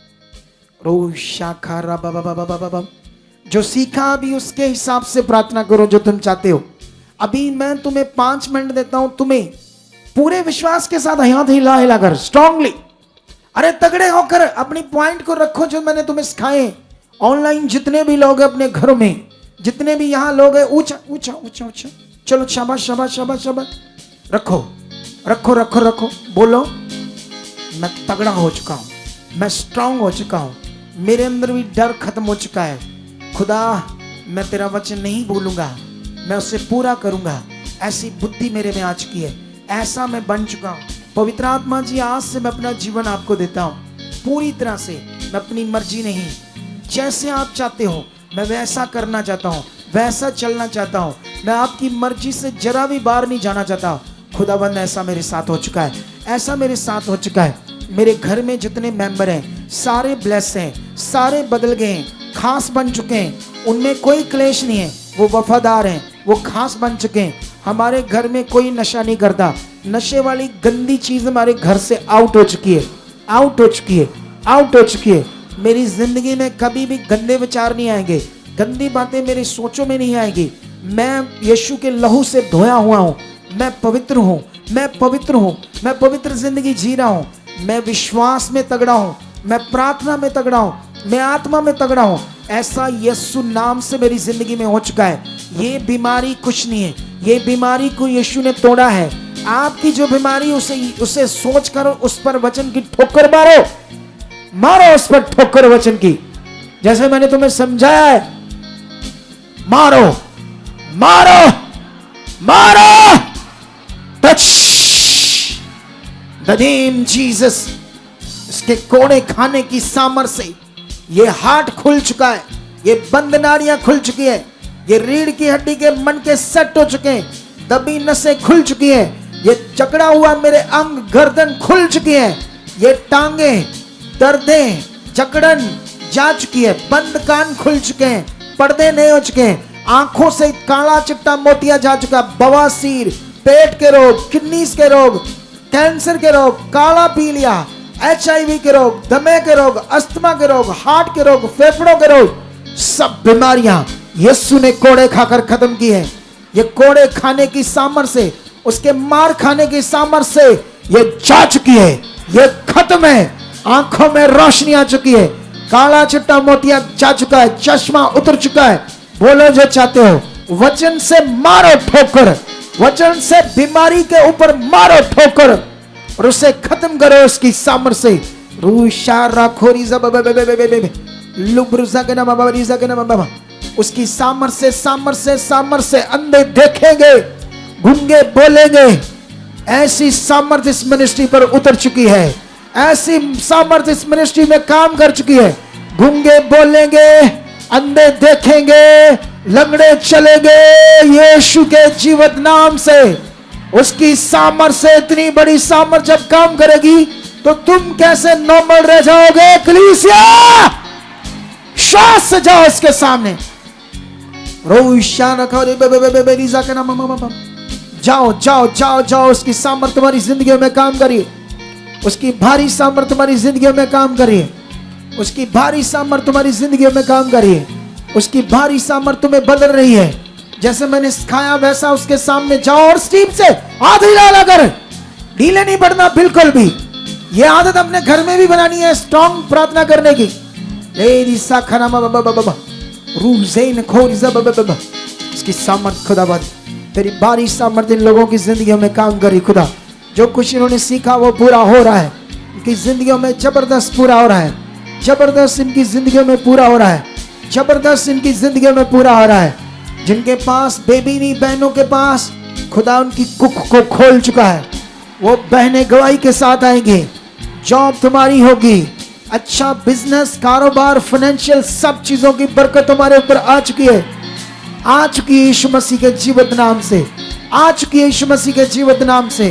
रो शाखा रा बाबा बाबा बाबा, जो सीखा अभी उसके हिसाब से प्रार्थना करो जो तुम चाहते हो। अभी मैं तुम्हें 5 मिनट देता हूं, तुम्हें पूरे विश्वास के साथ हाथ हिला हिला कर स्ट्रांगली, अरे तगड़े होकर अपनी पॉइंट को रखो जो मैंने तुम्हें सिखाए। ऑनलाइन जितने भी लोग हैं, अपने घरों में जितने भी यहां लोग हैं, ऊंचा ऊंचा ऊंचा ऊंचा, चलो शाबाश शाबाश शाबाश शाबाश, रखो रखो रखो रखो, बोलो मैं तगड़ा हो चुका हूं, मैं स्ट्रांग हो चुका हूं, मेरे अंदर भी डर खत्म हो चुका है। खुदा मैं तेरा वचन नहीं भूलूंगा, मैं उसे पूरा करूंगा, ऐसी बुद्धि मेरे में आ चुकी है, ऐसा मैं बन चुका हूं। पवित्र आत्मा जी आज से मैं अपना जीवन आपको देता हूं पूरी तरह से। मैं अपनी मर्जी नहीं, जैसे आप चाहते हो मैं वैसा करना चाहता हूं, वैसा चलना चाहता हूं। मैं आपकी मर्जी से जरा भी बाहर नहीं जाना चाहता। खुदाबंद ऐसा मेरे साथ हो चुका है, ऐसा मेरे साथ हो चुका है। मेरे घर में जितने मेंबर हैं सारे ब्लेस हैं, सारे बदल गए हैं, खास बन चुके हैं, उनमें कोई क्लेश नहीं है, वो वफादार हैं, वो खास बन चुके हैं। हमारे घर में कोई नशा नहीं करता, नशे वाली गंदी चीज हमारे घर से आउट हो चुकी है, आउट हो चुकी है, आउट हो चुकी है। मेरी जिंदगी में कभी भी गंदे विचार नहीं आएंगे, गंदी बातें मेरी सोचों में नहीं आएगी। मैं यीशु के लहू से धोया हुआ हूँ, मैं पवित्र हूँ, मैं पवित्र हूँ, मैं पवित्र जिंदगी जी रहा हूँ। मैं विश्वास में तगड़ा हूँ, मैं प्रार्थना में तगड़ा हूँ, मैं आत्मा में तगड़ा हूँ। ऐसा यीशु नाम से मेरी जिंदगी में हो चुका है। ये बीमारी कुछ नहीं है, ये बीमारी को यीशु ने तोड़ा है। आपकी जो बीमारी उसे सोच कर उस पर वचन की ठोकर मारो, मारो उस पर ठोकर वचन की, जैसे मैंने तुम्हें समझाया है। मारो मारो मारो, टच द नेम जीसस। इसके कोड़े खाने की सामर्थ से ये हार्ट खुल चुका है, ये बंद नाड़ियां खुल चुकी है, ये रीढ़ की हड्डी के मन के सेट हो चुके हैं, दबी नसें खुल चुकी है, ये जकड़ा हुआ मेरे अंग गर्दन खुल चुकी है, ये टांगे दर्दें जकड़न जा चुकी है, बंद कान खुल चुके हैं, पर्दे नहीं हो चुके हैं, आंखों से काला चिट्टा मोतिया जा चुका, बवासीर, पेट के रोग, किडनीज के रोग, कैंसर के रोग, काला पीलिया, HIV के रोग, दमे के रोग, अस्थमा के रोग, हार्ट के रोग, फेफड़ों के रोग, सब बीमारियां यीशु ने कोड़े खाकर खत्म की है। ये कोड़े खाने की सामर्थ से, उसके मार खाने की सामर्थ से ये जा चुकी है, ये खत्म है। आंखों में रोशनी आ चुकी है, काला चिट्टा मोतिया जा चुका है, चश्मा उतर चुका है। बोलो जो चाहते हो, वचन से मारो ठोकर, वचन से बीमारी के ऊपर मारो ठोकर और उसे खत्म करो उसकी सामर्थ से। उसकी सामर्थ से अंधे देखेंगे, गूंगे बोलेंगे। ऐसी सामर्थ इस मिनिस्ट्री पर उतर चुकी है, ऐसी सामर्थ इस मिनिस्ट्री में काम कर चुकी है। गूंगे बोलेंगे, अंधे देखेंगे, लंगड़े चलेंगे यीशु के जीवित नाम से। उसकी सामर्थ से इतनी बड़ी सामर्थ जब काम करेगी तो तुम कैसे नॉर्मल रह जाओगे? कलीसिया श्वास से जाओ इसके सामने, जाओ जाओ जाओ जाओ। उसकी सामर्थ तुम्हारी जिंदगी में काम करिए, उसकी भारी सामर्थ तुम्हारी जिंदगी में काम करिए, उसकी भारी सामर्थ तुम्हारी जिंदगी में काम करिए, उसकी भारी सामर्थ तुम्हें बदल रही है। जैसे मैंने सिखाया वैसा उसके सामने जाओ और स्टीम से हाथ हिला कर, ढीले नहीं पड़ना बिल्कुल भी। ये आदत अपने घर में भी बनानी है, स्ट्रॉन्ग प्रार्थना करने की। इसकी सामर्थ खुदाबंद, तेरी भारी सामर्थ इन लोगों की जिंदगियों में काम करी खुदा। जो कुछ इन्होंने सीखा वो पूरा हो रहा है, इनकी जिंदगियों में जबरदस्त पूरा हो रहा है, जबरदस्त इनकी जिंदगियों में पूरा हो रहा है, जबरदस्त इनकी जिंदगियों में पूरा हो रहा है। जिनके पास बेबी नहीं, बहनों के पास खुदा उनकी कुख को खोल चुका है, वो बहनें गवाही के साथ आएंगे। जॉब तुम्हारी होगी, अच्छा बिजनेस, कारोबार, फाइनेंशियल, सब चीजों की बरकत तुम्हारे ऊपर आ चुकी है, आ चुकी है यीशु मसीह के जीवित नाम से, आ चुकी है यीशु मसीह के जीवित नाम से।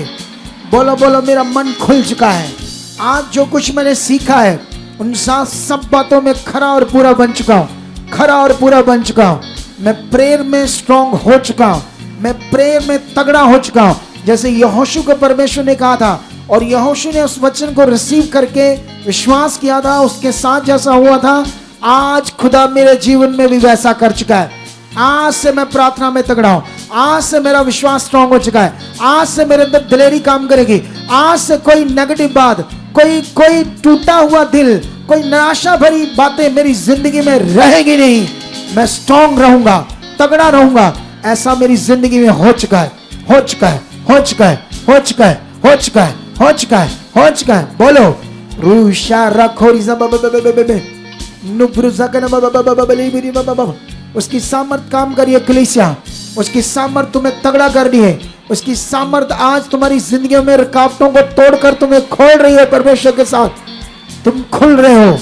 बोलो बोलो, मेरा मन खुल चुका है। आज जो कुछ मैंने सीखा है उन सब बातों में खरा और पूरा बन चुका हूँ, खरा और पूरा बन चुका हूँ। मैं प्रेयर में स्ट्रांग हो चुका हूँ, मैं प्रेयर में तगड़ा हो चुका हूँ। जैसे यहोशू को परमेश्वर ने कहा था और यहोशू ने उस वचन को रिसीव करके विश्वास किया था, उसके साथ जैसा हुआ था, आज खुदा मेरे जीवन में भी वैसा कर चुका है। आज से मैं प्रार्थना में तगड़ा हूं, आज से मेरा विश्वास स्ट्रांग हो चुका है, आज से मेरे अंदर दिलेरी काम करेगी। आज से कोई नेगेटिव बात, कोई टूटा हुआ दिल, कोई निराशा भरी बातें मेरी जिंदगी में रहेगी नहीं। मैं स्ट्रांग रहूंगा, तगड़ा रहूंगा। ऐसा मेरी जिंदगी में हो चुका है, हो चुका है, हो चुका है, हो चुका है, हो चुका है, हो चुका है, हो चुका है। बोलो रूशा रखोरी उसकी सामर्थ काम करिए कलीसिया, उसकी सामर्थ तुम्हें तगड़ा करनी है। उसकी सामर्थ आज तुम्हारी जिंदगी में रुकावटों को तोड़कर तुम्हें खोल रही है परमेश्वर के साथ। तुम खुल रहे हो,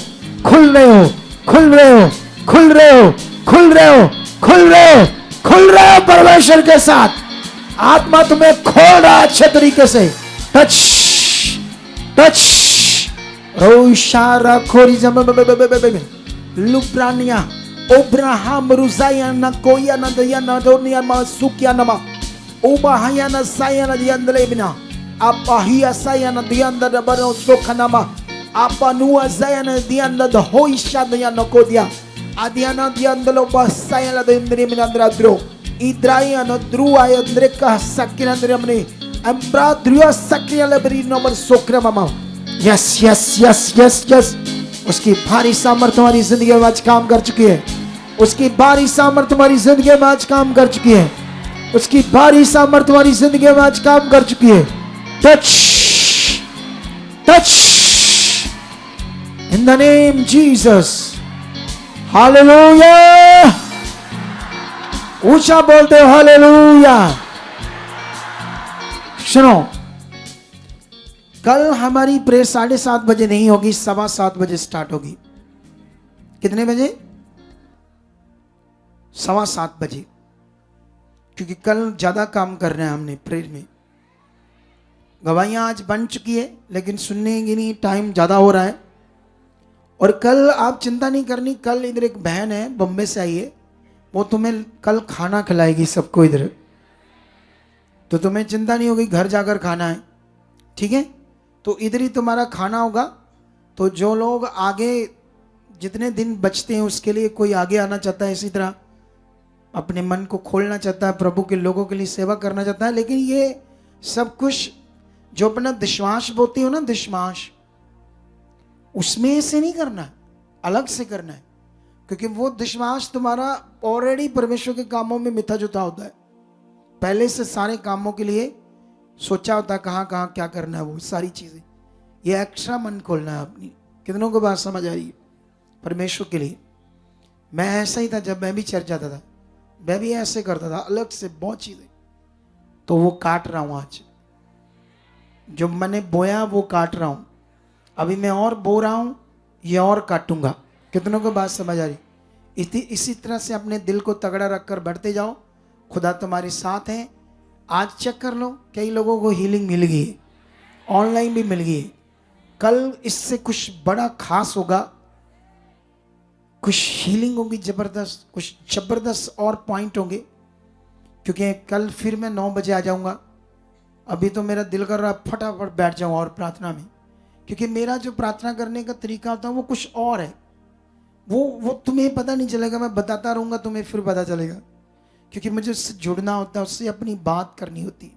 खुल रहे हो, खुल रहे हो, खुल रहे हो, खुल रहे हो, खुल रहे हो, खुल रहे हो परमेश्वर के साथ। आत्मा तुम्हें खोल रहा है अच्छे तरीके से। टच टच रोशारा खोरी लुब्रानिया ओब्राहम रुजाया ना कोया ना दया ना दोनिया मा सुकिया नमा ओबाहया ना साया ना दियांदले बिना आपाहिया साया ना दियांदा बनो सोखनामा आपानुआ साया ना दियांदा द होइशा दया न कोदिया आदियाना दियांदलो बसाया ना दिंद्री मिनांद्रा द्रो इद्राया ना द्रुआ यंद्रे का सकिना द्रमने अम्ब्रा द्रुआ सकिया लेबरी नंबर सोक्रमामा। Yes yes yes yes yes उसकी भारी सामर्थ तुम्हारी जिंदगी में आज काम कर चुकी है। उसकी भारी सामर्थ तुम्हारी जिंदगी में आज काम कर चुकी है। उसकी भारी सामर्थ तुम्हारी जिंदगी में आज काम कर चुकी है। Touch touch in the name Jesus. Hallelujah. ऊंचा बोलते हो हालेलुया। सुनो, कल हमारी प्रेयर 7:30 बजे नहीं होगी, 7:15 बजे स्टार्ट होगी। कितने बजे? 7:15 बजे, क्योंकि कल ज्यादा काम कर रहे हैं हमने प्रेयर में। गवाहियां आज बन चुकी है लेकिन सुनने की नहीं, टाइम ज्यादा हो रहा है। और कल आप चिंता नहीं करनी, कल इधर एक बहन है बम्बे से आई है, वो तुम्हें कल खाना खिलाएगी सबको इधर, तो तुम्हें चिंता नहीं होगी घर जाकर खाना है, ठीक है? तो इधर ही तुम्हारा खाना होगा। तो जो लोग आगे जितने दिन बचते हैं उसके लिए, कोई आगे आना चाहता है, इसी तरह अपने मन को खोलना चाहता है, प्रभु के लोगों के लिए सेवा करना चाहता है, लेकिन ये सब कुछ जो अपना विश्वास बोलते हो ना, विश्वास, उसमें से नहीं करना है, अलग से करना है। क्योंकि वो विश्वास तुम्हारा ऑलरेडी परमेश्वर के कामों में मिथा जुता होता है, पहले से सारे कामों के लिए सोचा होता है कहाँ कहाँ क्या करना है, वो सारी चीजें। ये एक्स्ट्रा मन खोलना है अपनी। कितनों को बात समझ आ रही है? परमेश्वर के लिए। मैं ऐसा ही था जब मैं भी चर्च जाता था, मैं भी ऐसे करता था, अलग से बहुत चीजें। तो वो काट रहा हूं आज, जो मैंने बोया वो काट रहा हूं। अभी मैं और बो रहा हूं, ये और काटूंगा। कितनों को बात समझ आ रही? इसी तरह से अपने दिल को तगड़ा रखकर बढ़ते जाओ, खुदा तुम्हारे साथ है। आज चेक कर लो, कई लोगों को हीलिंग मिल गई है, ऑनलाइन भी मिल गई है। कल इससे कुछ बड़ा खास होगा, कुछ हीलिंग होगी जबरदस्त, कुछ जबरदस्त और पॉइंट होंगे। क्योंकि कल फिर मैं 9 बजे आ जाऊंगा। अभी तो मेरा दिल कर रहा है फटाफट बैठ जाऊं और प्रार्थना में, क्योंकि मेरा जो प्रार्थना करने का तरीका होता है वो कुछ और है। वो तुम्हें पता नहीं चलेगा, मैं बताता रहूंगा, तुम्हें फिर पता चलेगा। क्योंकि मुझे उससे जुड़ना होता है, उससे अपनी बात करनी होती है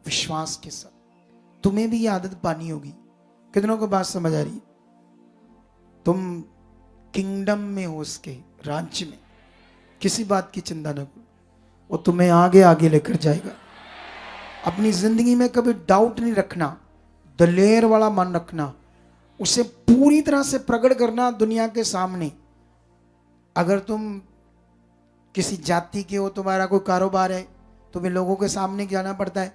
विश्वास के साथ। तुम्हें भी ये आदत पानी होगी। कितनों को बात समझ आ रही? तुम किंगडम में हो, उसके राज्य में। किसी बात की चिंता न करो, वो तुम्हें आगे आगे लेकर जाएगा। अपनी जिंदगी में कभी डाउट नहीं रखना, दलेर वाला मन रखना, उसे पूरी तरह से प्रकट करना दुनिया के सामने। अगर तुम किसी जाति के हो, तुम्हारा कोई कारोबार है, तुम्हें लोगों के सामने जाना पड़ता है।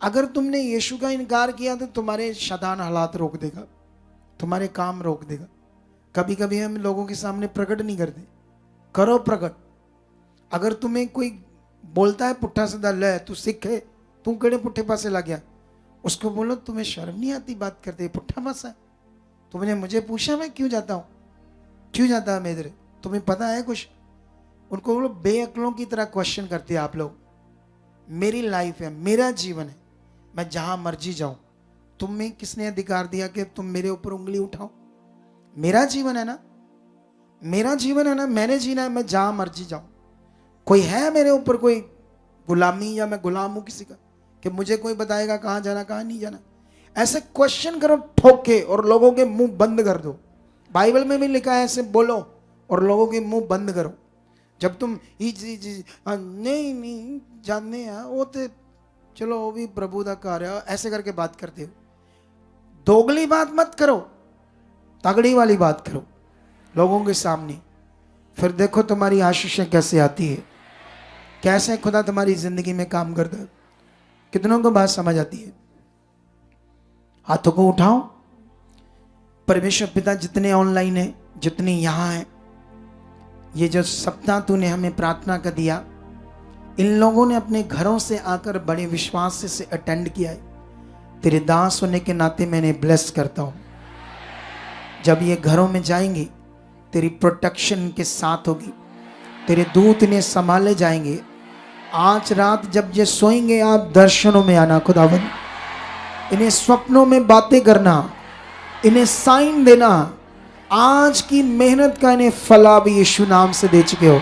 अगर तुमने यीशु का इनकार किया तो तुम्हारे शैतान हालात रोक देगा, तुम्हारे काम रोक देगा। कभी कभी हम लोगों के सामने प्रकट नहीं करते, करो प्रकट। अगर तुम्हें कोई बोलता है पुट्ठा सीधा, ले तू सिख है, तू केड़े पुट्ठे पासे लग गया, उसको बोलो तुम्हें शर्म नहीं आती बात करते, पुट्ठा पासा है। तुमने मुझे पूछा मैं क्यों जाता हूँ, क्यों जाता है मैं इधर, तुम्हें पता है कुछ? उनको बोलो बेअक्लों की तरह क्वेश्चन करते हैं आप लोग। मेरी लाइफ है, मेरा जीवन है, मैं जहां मर्जी जाऊं। तुम्हें किसने अधिकार दिया कि तुम मेरे ऊपर उंगली उठाओ? मेरा जीवन है ना, मेरा जीवन है ना, मैंने जीना है, मैं जहां मर्जी जाऊं। कोई है मेरे ऊपर कोई गुलामी, या मैं गुलाम हूं किसी का कि मुझे कोई बताएगा कहां जाना कहां नहीं जाना? ऐसे क्वेश्चन करो ठोक के, और लोगों के मुंह बंद कर दो। बाइबल में भी लिखा है ऐसे बोलो और लोगों के मुंह बंद करो। जब तुम नहीं जानने वो तो चलो वो भी प्रभु का कार्य है, ऐसे करके बात करते हो। दोगली बात मत करो, तगड़ी वाली बात करो लोगों के सामने। फिर देखो तुम्हारी आशीषें कैसे आती है, कैसे खुदा तुम्हारी जिंदगी में काम करता है। कितनों को बात समझ आती है? हाथों को उठाओ। परमेश्वर पिता जितने ऑनलाइन है, जितने यहाँ हैं, ये जो सप्ताह तूने हमें प्रार्थना का दिया, इन लोगों ने अपने घरों से आकर बड़े विश्वास से अटेंड किया है। तेरे दास होने के नाते मैंने ब्लेस करता हूँ। जब ये घरों में जाएंगे तेरी प्रोटेक्शन के साथ होगी, तेरे दूत इन्हें संभाले जाएंगे। आज रात जब ये सोएंगे आप दर्शनों में आना खुदावन, इन्हें स्वप्नों में बातें करना, इन्हें साइन देना। आज की मेहनत का इन्हें फल आप यीशु नाम से दे चुके हो।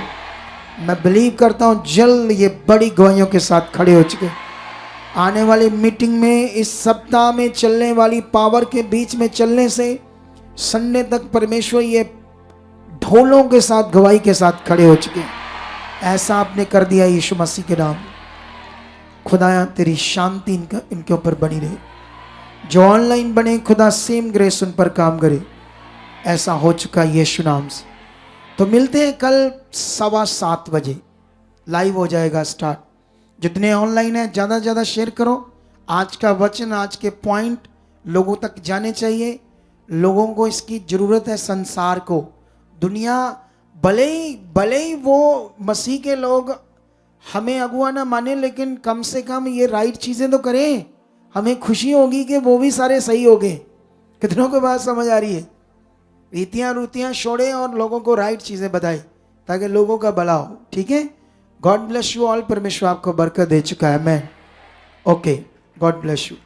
मैं बिलीव करता हूँ जल्द ये बड़ी गवाहियों के साथ खड़े हो चुके। आने वाली मीटिंग में, इस सप्ताह में चलने वाली पावर के बीच में चलने से संडे तक परमेश्वर ये ढोलों के साथ, गवाही के साथ खड़े हो चुके। ऐसा आपने कर दिया यीशु मसीह के नाम। खुदा तेरी शांति इनके ऊपर बनी रहे। जो ऑनलाइन बने खुदा सेम ग्रेस उन पर काम करे। ऐसा हो चुका यीशु नाम से। तो मिलते हैं कल 7:15 बजे, लाइव हो जाएगा स्टार्ट। जितने ऑनलाइन हैं ज़्यादा से ज़्यादा शेयर करो। आज का वचन, आज के पॉइंट लोगों तक जाने चाहिए। लोगों को इसकी ज़रूरत है। संसार को, दुनिया, भले ही वो मसीह के लोग हमें अगुआ ना माने, लेकिन कम से कम ये राइट चीज़ें तो करें। हमें खुशी होगी कि वो भी सारे सही हो गए। कितनों को बात समझ आ रही है? रीतियाँ छोड़े और लोगों को राइट चीज़ें बताए ताकि लोगों का भला हो। ठीक है? God bless you all. परमेश्वर आपको बरकत दे चुका है। मैं ओके, गॉड ब्लेस यू।